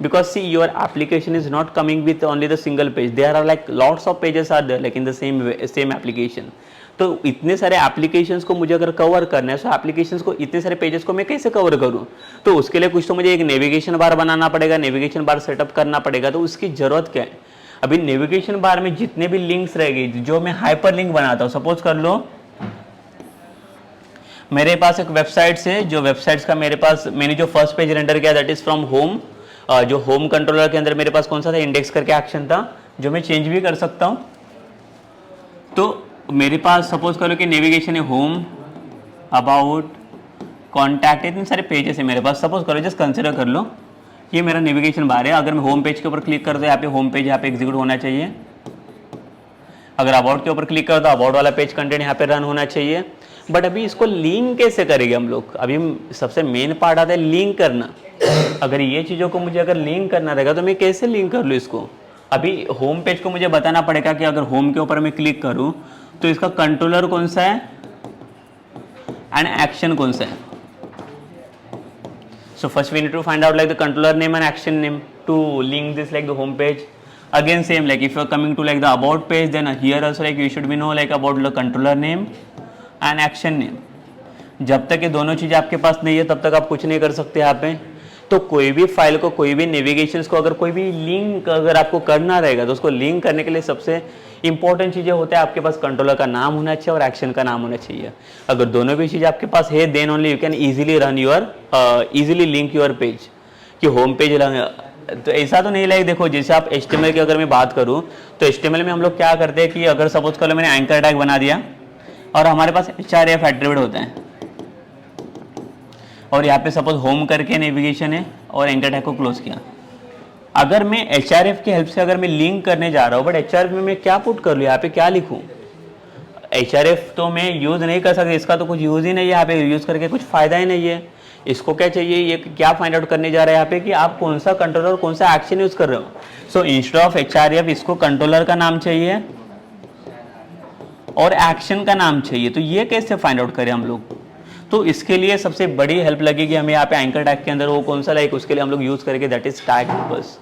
because see your application is not coming with only the single page, there are like lots of pages are there like in the same application. तो इतने सारे applications को मुझे अगर cover करना है सो applications को इतने सारे पेजेस को मैं कैसे कवर करूँ, तो उसके लिए कुछ तो मुझे एक नेविगेशन बार बनाना पड़ेगा, नेविगेशन बार सेटअप करना पड़ेगा। तो उसकी जरूरत क्या है, अभी नेविगेशन बार में जितने भी लिंक्स रहेगी जो मैं हाइपर लिंक बनाता हूँ, सपोज कर लो मेरे पास एक वेबसाइट है, जो वेबसाइट्स का मेरे पास मैंने जो फर्स्ट पेज रेंडर किया दैट इज फ्रॉम होम, जो होम कंट्रोलर के अंदर मेरे पास कौन सा था इंडेक्स करके एक्शन था जो मैं चेंज भी कर सकता हूँ। तो मेरे पास सपोज करो कि नेविगेशन है होम, अबाउट, कॉन्टैक्ट, इतने सारे पेजेस है मेरे पास। सपोज करो जस्ट कंसिडर कर लो ये मेरा नेविगेशन बार है, अगर मैं होम पेज के ऊपर क्लिक कर दो यहाँ पे होम पेज यहाँ पे एग्जीक्यूट होना चाहिए, अगर अबाउट के ऊपर क्लिक कर दो अबाउट वाला पेज कंटेंट यहाँ पे रन होना चाहिए। बट अभी इसको लिंक कैसे करेंगे हम लोग, अभी सबसे मेन पार्ट आता है लिंक करना। अगर ये चीज़ों को मुझे अगर लिंक करना रहेगा तो मैं कैसे लिंक कर लूँ इसको। अभी होम पेज को मुझे बताना पड़ेगा कि अगर होम के ऊपर मैं क्लिक करूँ तो इसका कंट्रोलर कौन सा है एंड एक्शन कौन सा है। So first we need to find out like the controller name and action name to link this like the home page. Again same like if you are coming to like the about page then here also like you should be know like about the controller name and action name। जब तक ये दोनों चीज़ें आपके पास नहीं है तब तक आप कुछ नहीं कर सकते यहाँ पे। तो कोई भी फाइल को कोई भी नेविगेशंस को अगर कोई भी लिंक अगर आपको करना रहेगा तो उसको लिंक करने के लिए सबसे इंपॉर्टेंट चीज़ें होता है आपके पास कंट्रोलर का नाम होना चाहिए और एक्शन का नाम होना चाहिए। अगर दोनों भी चीज़ें आपके पास है then only you can easily run your easily link your page कि होम पेज। तो ऐसा तो नहीं लाइक देखो जैसे आप HTML की अगर मैं बात करूँ तो HTML में हम लोग क्या करते हैं कि अगर सपोज कर लो मैंने एंकर टैग बना दिया और हमारे पास href एट्रीब्यूट होता है और यहाँ पे सपोज होम करके नेविगेशन है और एंकर टैग को क्लोज किया। अगर मैं href की हेल्प से अगर मैं लिंक करने जा रहा हूँ बट href में मैं क्या पुट कर लूँ, यहाँ पे क्या लिखूँ। href तो मैं यूज़ नहीं कर सकता, इसका तो कुछ यूज़ ही नहीं है, यहाँ पे यूज़ करके कुछ फ़ायदा ही नहीं है इसको क्या चाहिए, ये क्या फाइंड आउट करने जा रहा है यहाँ पे कि आप कौन सा कंट्रोलर कौन सा एक्शन यूज कर रहे हो। सो इंस्टेड ऑफ HREF इसको कंट्रोलर का नाम चाहिए और एक्शन का नाम चाहिए। तो ये कैसे फाइंड आउट करें हम लोग, तो इसके लिए सबसे बड़ी हेल्प लगेगी हमें यहाँ पे एंकर टैग के अंदर, वो कौन सा लाइक उसके लिए हम लोग यूज करेंगे दैट इज टैग हेल्पर्स।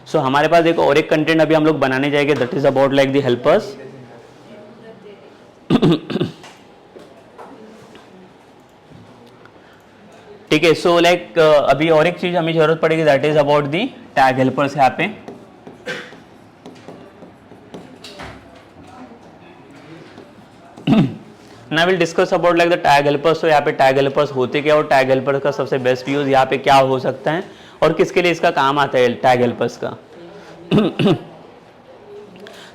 सो हमारे पास एक और एक कंटेंट अभी हम लोग बनाने जाएंगे that is about like the helpers. ठीक है, सो लाइक अभी और एक चीज हमें जरूरत पड़ेगी that is about the tag helpers. यहाँ पे ना will discuss about like the tag helpers. तो यहाँ पे टैग हेल्पर्स होते क्या और टैग हेल्पर्स का सबसे बेस्ट यूज यहाँ पे क्या हो सकता है और किसके लिए इसका काम आता है टैग हेल्पर्स का।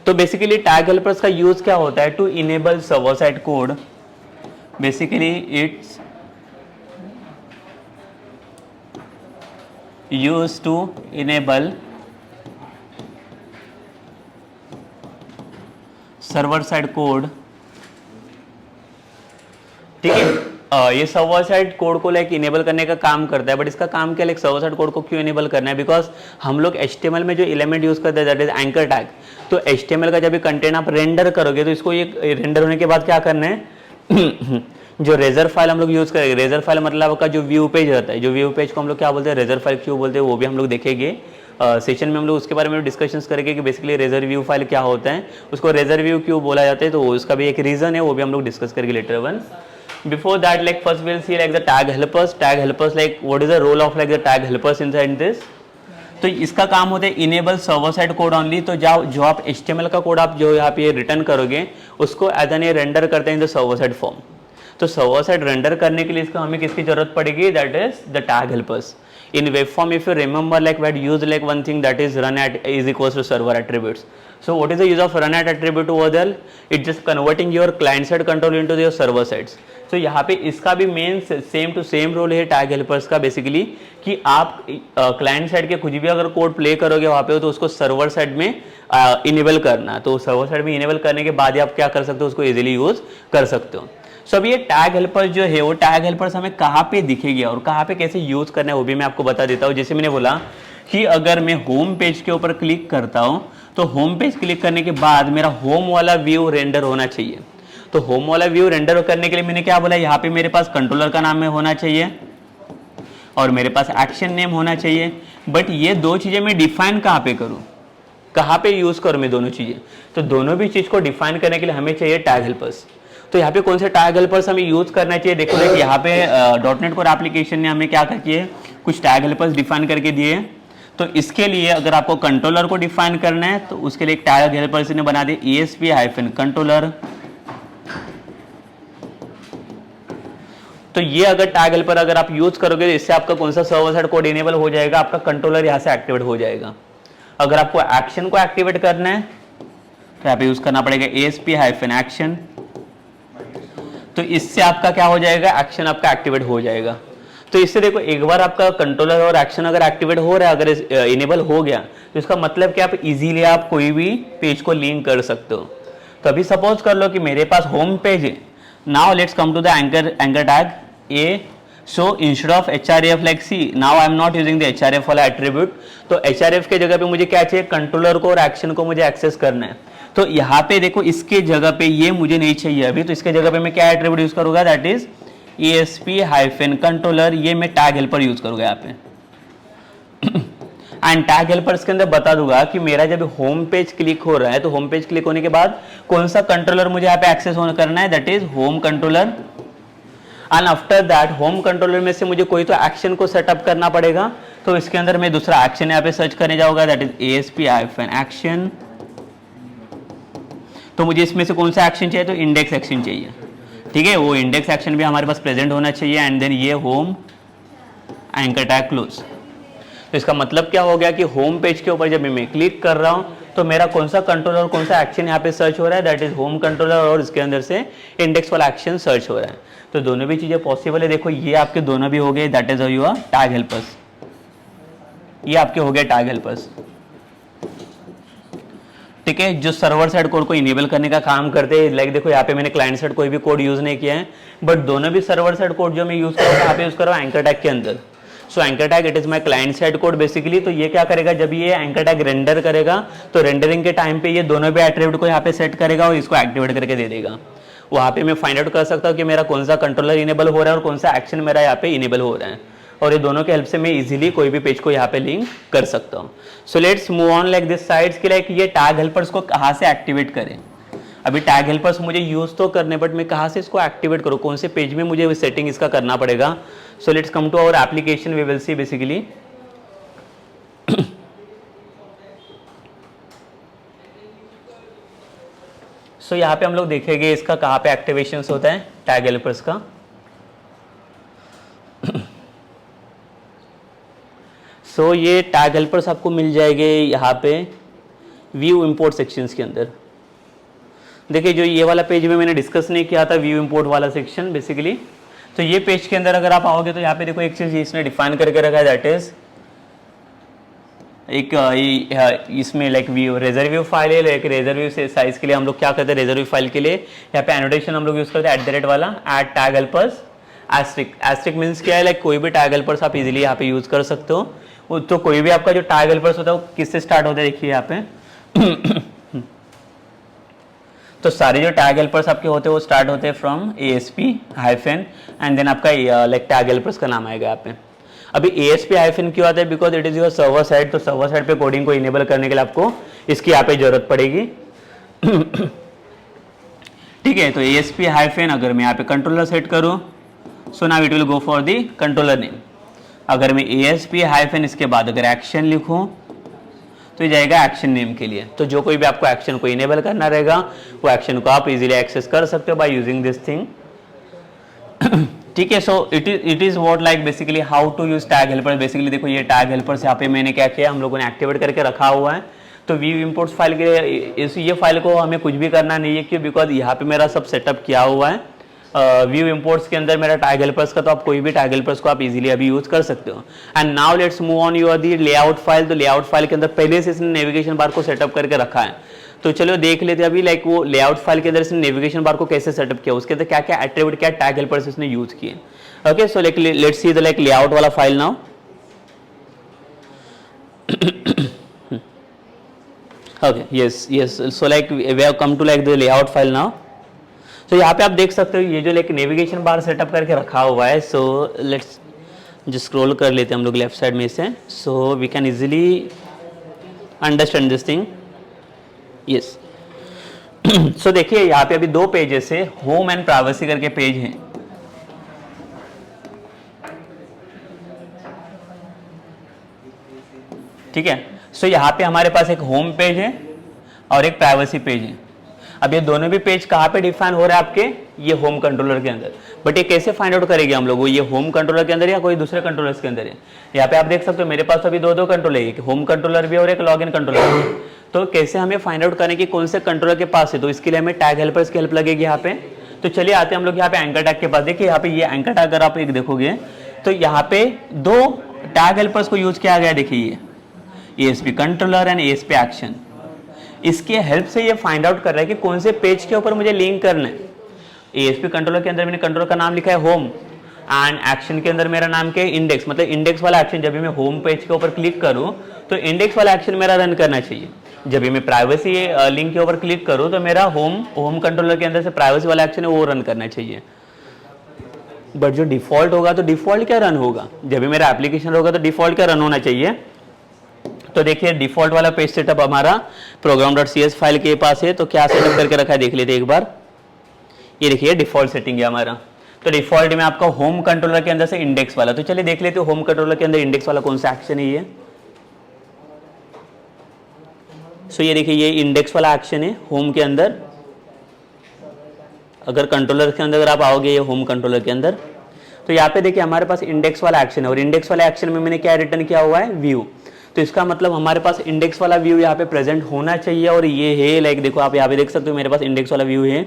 तो बेसिकली टैग हेल्पर्स का यूज क्या होता है, to enable server side code. Basically it's used to enable server side code. ठीक है, ये सर्वर साइड कोड को लाइक इनेबल करने का काम करता है, बट इसका काम क्या लाइक सर्वर साइड कोड को क्यों इनेबल करना है, बिकॉज हम लोग HTML में जो एलिमेंट यूज करते हैं दैट इज एंकर टैग। तो HTML का जब भी कंटेंट आप रेंडर करोगे तो इसको ये रेंडर होने के बाद क्या करना है जो रेजर फाइल हम लोग यूज करेंगे, रेजर फाइल मतलब आपका जो व्यू पेज रहता है, जो व्यू पेज को हम लोग क्या बोलते हैं रेजर फाइल क्यों बोलते हैं वो भी हम लोग देखेंगे सेशन में। हम लोग उसके बारे में डिस्कशंस करेंगे कि बेसिकली रेजर व्यू फाइल क्या होता है, उसको रेजर व्यू क्यों बोला जाता है, तो उसका भी एक रीजन है, वो भी हम लोग डिस्कस करेंगे later one. Before that like first will see like the tag helpers. Tag helpers like what is the role of like the tag helpers inside this. तो इसका काम होता है enable server side code only. तो जो आप HTML का code आप जो यहाँ पे रिटर्न करोगे उसको एज एन रेंडर करते हैं in the server side form. तो सर्वर साइड रेंडर करने के लिए इसका हमें किसकी जरूरत पड़ेगी that is the tag helpers. In web form if you remember like we had used like one thing that is run at is equals to server attributes. So what is the use of run at attribute over there? It's just converting your client side control into your server sides. So यहाँ पे इसका भी main same to same role है tag helpers का basically कि आप client side के कुछ भी अगर कोड प्ले करोगे वहाँ पे तो उसको सर्वर साइड में इनेबल करना। तो सर्वर साइड में इनेबल करने के बाद ही आप क्या कर सकते हो उसको इजीली यूज कर सकते हो। सो अब ये टैग हेल्पर्स जो है वो टैग हेल्पर्स हमें कहाँ पे दिखेगी और कहाँ पे कैसे यूज करना है वो भी मैं आपको बता देता हूँ। जैसे मैंने बोला कि अगर मैं होम पेज के ऊपर क्लिक करता हूँ तो होम पेज क्लिक करने के बाद मेरा होम वाला व्यू रेंडर होना चाहिए। तो होम वाला व्यू रेंडर करने के लिए मैंने क्या बोला, यहाँ पे मेरे पास कंट्रोलर का नाम में होना चाहिए और मेरे पास एक्शन नेम होना चाहिए। बट ये दो चीजें मैं डिफाइन कहाँ पे करूँ, कहाँ पे यूज करूँ मैं दोनों चीजें, तो दोनों भी चीज को डिफाइन करने के लिए हमें चाहिए टैग हेल्पर्स। तो यहाँ पे कौन से टैग हेल्पर्स हमें यूज करना चाहिए, देखो देखिए यहाँ पे .NET कोर एप्लीकेशन ने हमें क्या किए कुछ टैग हेल्पर्स डिफाइन करके दिए। तो इसके लिए अगर आपको कंट्रोलर को डिफाइन करना है तो उसके लिए एक टैग हेल्पर्स ने बना दिए ESP-कंट्रोलर। तो ये अगर टैग हेल्पर अगर आप यूज करोगे तो इससे आपका कौन सा सर्वर साइड कोड इनेबल हो जाएगा, आपका कंट्रोलर यहाँ से एक्टिवेट हो जाएगा। अगर आपको एक्शन को एक्टिवेट करना है तो यहाँ पे यूज करना पड़ेगा ESP-एक्शन। तो इससे आपका क्या हो जाएगा, एक्शन आपका एक्टिवेट हो जाएगा। तो इससे देखो एक बार आपका कंट्रोलर और एक्शन अगर एक्टिवेट हो रहा है, अगर इनेबल हो गया तो इसका मतलब कि आप इजीली आप कोई भी पेज को लिंक कर सकते हो। तो अभी सपोज कर लो कि मेरे पास होम पेज है। Now let's come to the anchor tag A. So instead of HREF like see now I am not using the HREF वाला एट्रीब्यूट। तो HREF के जगह पे मुझे क्या चाहिए, कंट्रोलर को और एक्शन को मुझे एक्सेस करना है। तो यहाँ पे देखो इसके जगह पे ये मुझे नहीं चाहिए अभी, तो इसके जगह पे मैं क्या एट्रीब्यूट यूज करूंगा दैट इज ESP-कंट्रोलर। ये मैं टैग हेल्पर यूज करूंगा यहाँ पे। एंड टैग हेल्पर्स के अंदर बता दूंगा कि मेरा जब होम पेज क्लिक हो रहा है तो होम पेज क्लिक होने के बाद कौन सा कंट्रोलर मुझे यहाँ पे एक्सेस करना है that is home controller. And after that home controller में से मुझे कोई तो एक्शन को सेटअप करना पड़ेगा। तो इसके अंदर मैं दूसरा एक्शन यहाँ पे सर्च करने जाऊंगा दैट इज ESP-एक्शन। तो मुझे इसमें से कौन सा एक्शन चाहिए, तो इंडेक्स एक्शन चाहिए। ठीक है, वो इंडेक्स एक्शन भी हमारे पास प्रेजेंट होना चाहिए। एंड देन ये होम एंकर टैग क्लोज। तो इसका मतलब क्या हो गया कि होम पेज के ऊपर जब मैं क्लिक कर रहा हूँ तो मेरा कौन सा कंट्रोलर कौन सा एक्शन यहाँ पे सर्च हो रहा है दैट इज होम कंट्रोलर, और इसके अंदर से इंडेक्स वाला एक्शन सर्च हो रहा है। तो दोनों भी चीजें पॉसिबल है। देखो ये आपके दोनों भी हो गए that is your tag helpers. ये आपके हो गए टैग हेल्पर्स। ठीक है, जो सर्वर साइड कोड को इनेबल करने का काम करते हैं। लाइक देखो यहाँ पे मैंने क्लाइंट साइड कोई भी कोड यूज नहीं किया है, बट दोनों भी सर्वर साइड कोड जो मैं यूज कर रहा हूँ यहाँ पे यूज कर रहा हूँ एंकर टैग के अंदर। So anchor tag it is my client side code basically. तो ये क्या करेगा, जब ये एंकर टैग रेंडर करेगा तो रेंडरिंग के टाइम पे ये दोनों भी एट्रीब्यूट को यहाँ पे सेट करेगा और इसको एक्टिवेट करके दे देगा। वहाँ पे मैं फाइंड आउट कर सकता हूँ कि मेरा कौन सा कंट्रोलर इनेबल हो रहा है और कौन सा एक्शन मेरा यहाँ पे इनेबल हो रहा है, और ये दोनों के हेल्प से मैं इजीली कोई भी पेज को यहाँ पे लिंक कर सकता हूँ। So let's move on like this sides कि लाइक ये टैग हेल्पर्स को कहाँ से एक्टिवेट करें। अभी टैग हेल्पर्स मुझे यूज तो करने, बट मैं कहाँ से इसको एक्टिवेट करूँ, कौन से पेज में मुझे सेटिंग इसका करना पड़ेगा। So let's come to our application, we will see basically. So यहाँ पे हम लोग देखेंगे इसका कहाँ पे एक्टिवेशन होता है टैग हेल्पर्स का। सो ये टैग हेल्पर्स आपको मिल जाएंगे यहाँ पे व्यू इंपोर्ट सेक्शंस के अंदर। देखिए जो ये वाला पेज में मैंने डिस्कस नहीं किया था, व्यू इंपोर्ट वाला सेक्शन बेसिकली। तो ये पेज के अंदर अगर आप आओगे तो यहाँ पे देखो एक चीज़ इसने डिफाइन करके रखा है, दैट इज एक इसमें like view razor view file है। लाइक रेजर व्यू से साइज के लिए हम लोग क्या करते हैं, रेजर व्यू फाइल के लिए यहाँ पे एनोटेशन हम लोग यूज करते हैं @ वाला at tag helpers asterisk. Asterisk means क्या है, लाइक कोई भी टैग हेल्पर्स आप इजीली यहाँ पे यूज कर सकते हो। तो कोई भी आपका जो टैग हेल्पर्स होता है वो किससे स्टार्ट होता है, देखिए यहाँ पे तो सारे जो टैग हेल्पर्स आपके होते हैं वो स्टार्ट होते हैं from ASP hyphen and then आपका लाइक टैग हेल्पर्स का नाम आएगा यहाँ पे। अभी ASP हाइफन क्यों आता है, because it is your server side. तो सर्वर साइड पे कोडिंग को इनेबल करने के लिए आपको इसकी यहाँ पे जरूरत पड़ेगी। ठीक है, तो ASP हाइफन अगर मैं यहाँ पे कंट्रोलर सेट करूँ, so now it will go for the controller name. अगर मैं ASP हाइफन इसके बाद अगर एक्शन लिखूँ तो ये जाएगा एक्शन नेम के लिए। तो जो कोई भी आपको एक्शन को इनेबल करना रहेगा वो एक्शन को आप इजीली एक्सेस कर सकते हो बाय यूजिंग दिस थिंग। ठीक है, so it is what like basically how to use tag helper. Basically देखो ये टैग हेल्पर्स यहाँ पे मैंने क्या किया, हम लोगों ने एक्टिवेट करके रखा हुआ है। तो व्यू इंपोर्ट्स फाइल के ये फाइल को हमें कुछ भी करना नहीं है, क्यों, बिकॉज यहाँ पे मेरा सब सेटअप किया हुआ है व्यू इंपोर्ट्स के अंदर मेरा टैग हेल्पर्स का। तो आप कोई भी टैग हेल्पर्स को आप इजीली अभी यूज कर सकते हो। And now let's move on your the layout file. तो लेआउट फाइल के अंदर पहले से इसने नेविगेशन बार को सेटअप करके रखा है। तो चलो देख लेते हैं अभी लाइक वो लेआउट फाइल के अंदर इसने नेविगेशन बार को कैसे सेटअप किया, उसके अंदर क्या क्या एट्रीब्यूट क्या टैग हेल्पर्स इसने यूज किए। Okay, so like let's see the like layout वाला file now. Okay, yes, so like we have come to like the layout file now. तो यहाँ पे आप देख सकते हो ये जो लाइक नेविगेशन बार सेटअप करके रखा हुआ है। सो लेट्स जो स्क्रॉल कर लेते हैं हम लोग लेफ्ट साइड में से, so we can easily understand this thing. Yes, so देखिए यहाँ पे अभी दो पेजेस है, होम एंड प्राइवेसी करके पेज है। ठीक है, सो यहाँ पे हमारे पास एक होम पेज है और एक प्राइवेसी पेज है। अब ये दोनों भी पेज कहाँ पे डिफाइन हो रहा है आपके, ये होम कंट्रोलर के अंदर। बट ये कैसे फाइंड आउट करेंगे हम लोग, ये होम कंट्रोलर के अंदर या कोई दूसरे कंट्रोलर्स के अंदर है। यहाँ पे आप देख सकते हो मेरे पास अभी दो कंट्रोलर है, एक होम कंट्रोलर भी और एक लॉग इन कंट्रोलर भी। तो कैसे हमें फाइंड आउट करें कि कौन से कंट्रोलर के पास है, तो इसके लिए हमें टैग हेल्पर्स की हेल्प लगेगी यहाँ पे। तो चलिए आते हैं हम लोग यहाँ पे एंकर टैग के पास। देखिए यहाँ पे ये एंकर टैग अगर आप एक देखोगे तो यहाँ पे दो टैग हेल्पर्स को यूज किया गया है। देखिए ये ASP controller and ASP action, इसके हेल्प से ये फाइंड आउट कर रहा है कि कौन से पेज के ऊपर मुझे लिंक करना है। ASP कंट्रोलर के अंदर मैंने कंट्रोलर का नाम लिखा है होम एंड एक्शन के अंदर मेरा नाम क्या है इंडेक्स। मतलब इंडेक्स वाला एक्शन जब भी मैं होम पेज के ऊपर क्लिक करूं तो इंडेक्स वाला एक्शन मेरा रन करना चाहिए। जब भी मैं प्राइवेसी लिंक के ऊपर क्लिक करूं तो मेरा होम कंट्रोलर के अंदर से प्राइवेसी वाला एक्शन है वो रन करना चाहिए। बट जो डिफॉल्ट होगा तो डिफॉल्ट क्या रन होगा, जब भी मेरा एप्लीकेशन होगा तो डिफॉल्ट क्या रन होना चाहिए। तो देखिए डिफॉल्ट वाला पेज सेटअप हमारा program.cs फाइल के पास है। तो क्या सेटअप करके रखा है देख लेते एक बार। ये देखिए डिफॉल्ट सेटिंग है हमारा। तो डिफॉल्ट में आपका होम कंट्रोलर के अंदर से इंडेक्स वाला। तो चलिए देख लेते हो होम कंट्रोलर के अंदर इंडेक्स वाला कौन सा एक्शन है ये। सो ये देखिए ये इंडेक्स वाला एक्शन है होम के अंदर। अगर कंट्रोलर के अंदर अगर आप आओगे ये होम कंट्रोलर के अंदर तो यहाँ पे देखिए हमारे पास इंडेक्स वाला एक्शन है और इंडेक्स वाला एक्शन में मैंने क्या रिटर्न किया हुआ है व्यू। तो इसका मतलब हमारे पास इंडेक्स वाला व्यू यहाँ पे प्रेजेंट होना चाहिए और ये है लाइक देखो आप यहाँ पे देख सकते हो मेरे पास इंडेक्स वाला व्यू है,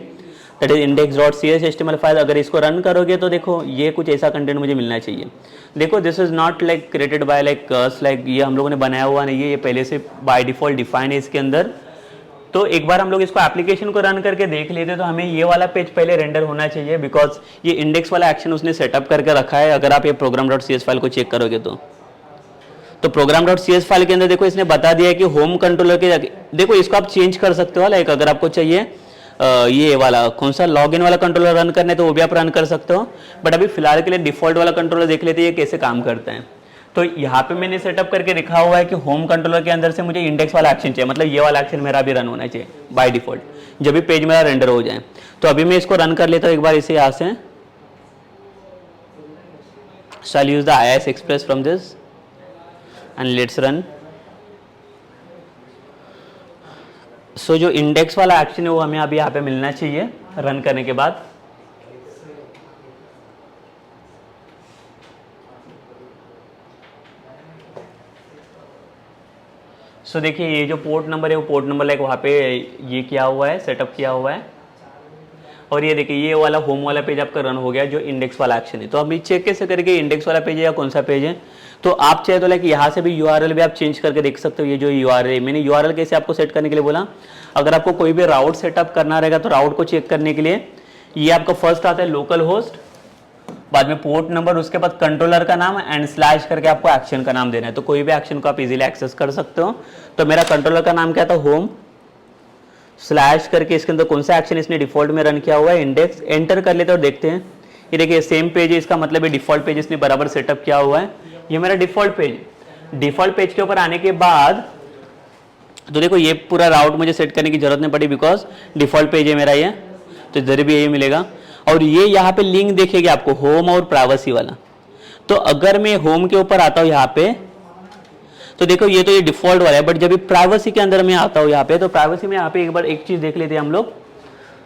that is index.cs HTML file. अगर इसको रन करोगे तो देखो ये कुछ ऐसा कंटेंट मुझे मिलना चाहिए। देखो this is not like created by like ये हम लोगों ने बनाया हुआ नहीं है, ये पहले से बाय डिफॉल्ट डिफाइन है इसके अंदर। तो एक बार हम लोग इसको एप्लीकेशन को रन करके देख लेते तो हमें ये वाला पेज पहले रेंडर होना चाहिए, बिकॉज ये इंडेक्स वाला एक्शन उसने सेटअप करके रखा है। अगर आप ये program.cs फाइल को चेक करोगे तो program.cs फाइल के अंदर देखो इसने बता दिया है कि होम कंट्रोलर के, देखो इसको आप चेंज कर सकते हो, लाइक अगर आपको चाहिए ये वाला कौन सा लॉगिन वाला कंट्रोलर रन करना है तो वो भी आप रन कर सकते हो, बट अभी फिलहाल के लिए डिफॉल्ट वाला कंट्रोलर देख लेते हैं ये कैसे काम करता है। तो यहाँ पे मैंने सेटअप करके लिखा हुआ है कि होम कंट्रोलर के अंदर से मुझे इंडेक्स वाला एक्शन चाहिए, मतलब ये वाला एक्शन मेरा भी रन होना चाहिए बाय डिफॉल्ट जब भी पेज मेरा रेंडर हो जाए। तो अभी मैं इसको रन कर लेता हूँ एक बार इसे यहाँ से। So I'll use the IIS Express from this and let's run. सो जो इंडेक्स वाला एक्शन है वो हमें अभी यहाँ पे मिलना चाहिए रन करने के बाद। सो देखिए ये जो पोर्ट नंबर है वो पोर्ट नंबर लाइक वहाँ पे ये किया हुआ है, सेटअप किया हुआ है, और ये देखिए ये वाला होम वाला पेज आपका रन हो गया जो इंडेक्स वाला एक्शन है। तो अभी चेक कैसे करेंगे इंडेक्स वाला पेज है या कौन सा पेज है। तो आप चाहे तो लाइक यहाँ से भी यूआरएल भी आप चेंज करके देख सकते हो। ये जो यूआरएल है, मैंने यूआरएल कैसे आपको सेट करने के लिए बोला, अगर आपको कोई भी राउट सेटअप करना रहेगा तो राउट को चेक करने के लिए ये आपका फर्स्ट आता है लोकल होस्ट, बाद में पोर्ट नंबर, उसके बाद कंट्रोलर का नाम एंड स्लैश करके आपको एक्शन का नाम देना है। तो कोई भी एक्शन को आप इजीली एक्सेस कर सकते हो। तो मेरा कंट्रोलर का नाम क्या था, होम, स्लैश करके इसके अंदर कौन सा एक्शन इसने डिफॉल्ट में रन किया हुआ है, इंडेक्स, एंटर कर लेते और देखते हैं। ये देखिए सेम पेज है, इसका मतलब है डिफॉल्ट पेज इसने बराबर सेटअप किया हुआ है। ये मेरा डिफॉल्ट पेज, डिफॉल्ट पेज के ऊपर आने के बाद तो देखो ये पूरा राउट मुझे सेट करने की जरूरत नहीं पड़ी बिकॉज डिफॉल्ट पेज है मेरा ये, तो इधर भी यही मिलेगा। और ये यहाँ पे लिंक देखेगी आपको होम और प्राइवेसी वाला। तो अगर मैं होम के ऊपर आता हूँ यहाँ पे तो देखो ये तो ये डिफॉल्ट वाला है, बट जब प्राइवेसी के अंदर मैं आता हूँ यहाँ पे तो प्राइवेसी में यहाँ पे एक बार एक चीज देख लेते हैं हम लोग,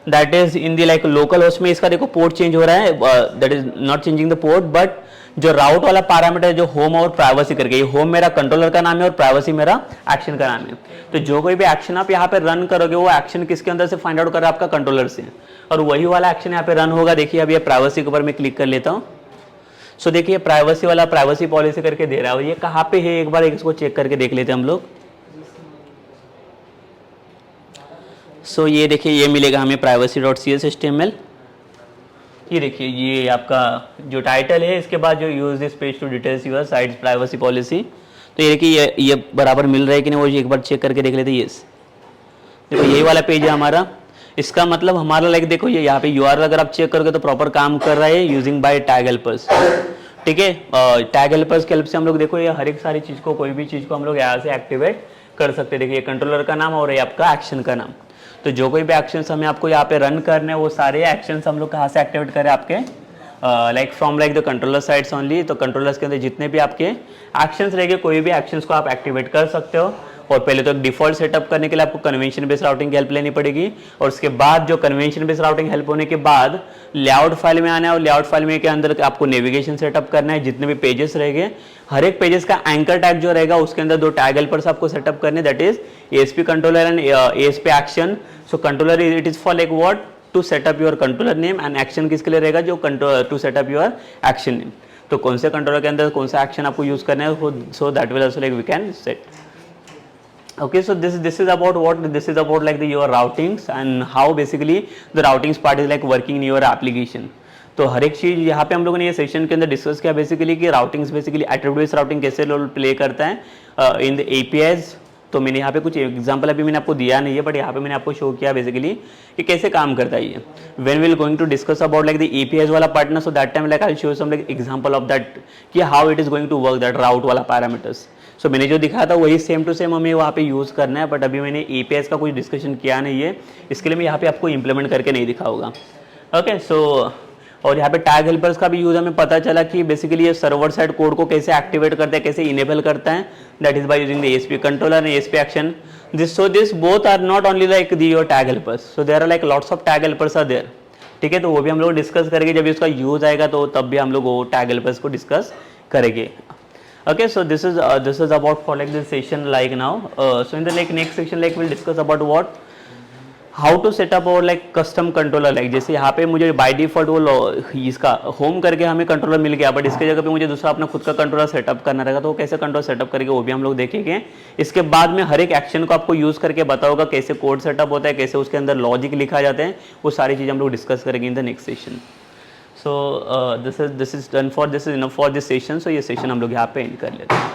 that is in the like local host में इसका देखो पोर्ट चेंज हो रहा है, that is not changing the port, but जो राउट वाला पैरामीटर है जो होम और प्राइवेसी करके, ये होम मेरा कंट्रोलर का नाम है और प्राइवेसी मेरा एक्शन का नाम है। तो जो कोई भी एक्शन आप यहाँ पे रन करोगे वो एक्शन किसके अंदर से फाइंड आउट कर रहा है, आपका कंट्रोलर से, और वही वाला एक्शन यहाँ पे रन होगा। देखिए अभी प्राइवेसी के ऊपर मैं क्लिक कर लेता हूँ। सो देखिए प्राइवेसी वाला प्राइवेसी पॉलिसी करके दे रहा है, ये कहाँ पे है एक बार इसको चेक करके देख लेते हैं हम लोग। सो ये देखिए ये मिलेगा हमें privacy.cshtml। ये देखिए ये आपका जो टाइटल है, इसके बाद जो use this page to details your sites privacy policy. तो ये देखिए ये बराबर मिल रहा है कि नहीं वो एक बार चेक करके देख लेते हैं। यस देखो यही वाला पेज है हमारा, इसका मतलब हमारा लाइक देखो ये यहाँ पे यूआरएल अगर आप चेक करोगे तो प्रॉपर काम कर रहा है यूजिंग बाय टैग हेल्पर्स। ठीक है, टैग हेल्पर्स के हेल्प से हम लोग देखो ये हर एक सारी चीज को, कोई भी चीज को हम लोग यहाँ से एक्टिवेट कर सकते हैं। देखिए कंट्रोलर का नाम और ये आपका एक्शन का नाम। तो जो कोई भी एक्शंस हमें आपको यहाँ पे रन करने हैं वो सारे एक्शंस हम लोग कहाँ से एक्टिवेट करें, आपके like from like the controller sides only. तो कंट्रोलर्स के अंदर जितने भी आपके एक्शंस रहेंगे कोई भी एक्शंस को आप एक्टिवेट कर सकते हो। और पहले तो डिफॉल्ट सेटअप करने के लिए आपको कन्वेंशन बेस्ड राउटिंग की हेल्प लेनी पड़ेगी, और उसके बाद जो कन्वेंशन बेस्ड राउटिंग हेल्प होने के बाद लेआउट फाइल में आना है, और लेआउट फाइल में के अंदर आपको नेविगेशन सेटअप करना है। जितने भी पेजेस रहेंगे हर एक पेजेस का एंकर टैग जो रहेगा उसके अंदर 2 टैग हेल्पर्स आपको सेटअप करने, that is ASP controller and ASP action. So controller it is for like what, to set up your controller name, and action किसके लिए रहेगा, जो to set up your action name. तो कौन से कंट्रोलर के अंदर कौन सा एक्शन आपको यूज करना है, so that will also like we can set. Okay, so this is about what, this is about like your routings and how basically the routings part is like working in your application। तो हर एक चीज यहाँ पे हम लोगों ने ये session के अंदर डिस्कस किया बेसिकली कि राउटिंग्स बेसिकली एट्रिब्यूट बेस्ड राउटिंग कैसे रोल प्ले करता है इन द APIs। तो मैंने यहाँ पे कुछ एग्जांपल अभी मैंने आपको दिया नहीं है, बट यहाँ पे मैंने आपको शो किया बेसिकली कि कैसे काम करता है ये। When we will going to discuss about like the APIs वाला partner, so that time like I will show some like example of that कि how it is going to work that route वाला parameters. सो मैंने जो दिखाया था वही same to same हमें वहाँ पे यूज़ करना है, बट अभी मैंने APIs का कुछ डिस्कशन किया नहीं है, इसके लिए मैं यहाँ पे आपको इंप्लीमेंट करके नहीं दिखाऊंगा। ओके, सो और यहाँ पे टैग हेल्पर्स का भी यूज हमें पता चला कि बेसिकली ये सर्वर साइड कोड को कैसे एक्टिवेट करता है, कैसे इनेबल करता है, that is by using the ASP controller and ASP action. This both are not only like the your tag helpers, so there are like lots of tag helpers are there. ठीक है, तो वो भी हम लोग discuss करेंगे जब इसका यूज आएगा, तो तब भी हम लोग वो टैग हेल्पर्स को डिस्कस करेंगे। Okay, so this is about for like this session like now. So in the like next section like we'll discuss about what how to set up और लाइक कस्टम कंट्रोलर, लाइक जैसे यहाँ पे मुझे by default वो इसका home करके हमें controller मिल गया, बट इसके जगह पे मुझे दूसरा अपना खुद का कंट्रोलर सेटअप करना रहेगा, तो वो कैसे कंट्रोलर सेटअप करेंगे वो भी हम लोग देखेंगे। इसके बाद में हर एक एक्शन को आपको यूज़ करके बताओगा कैसे कोड सेटअप होता है, कैसे उसके अंदर लॉजिक लिखा जाता है, वो सारी चीज़ हम लोग डिस्कस करेंगे in the next session. So this is enough for this session. So ये सेशन हम लोग यहाँ पे एंड कर लेते हैं।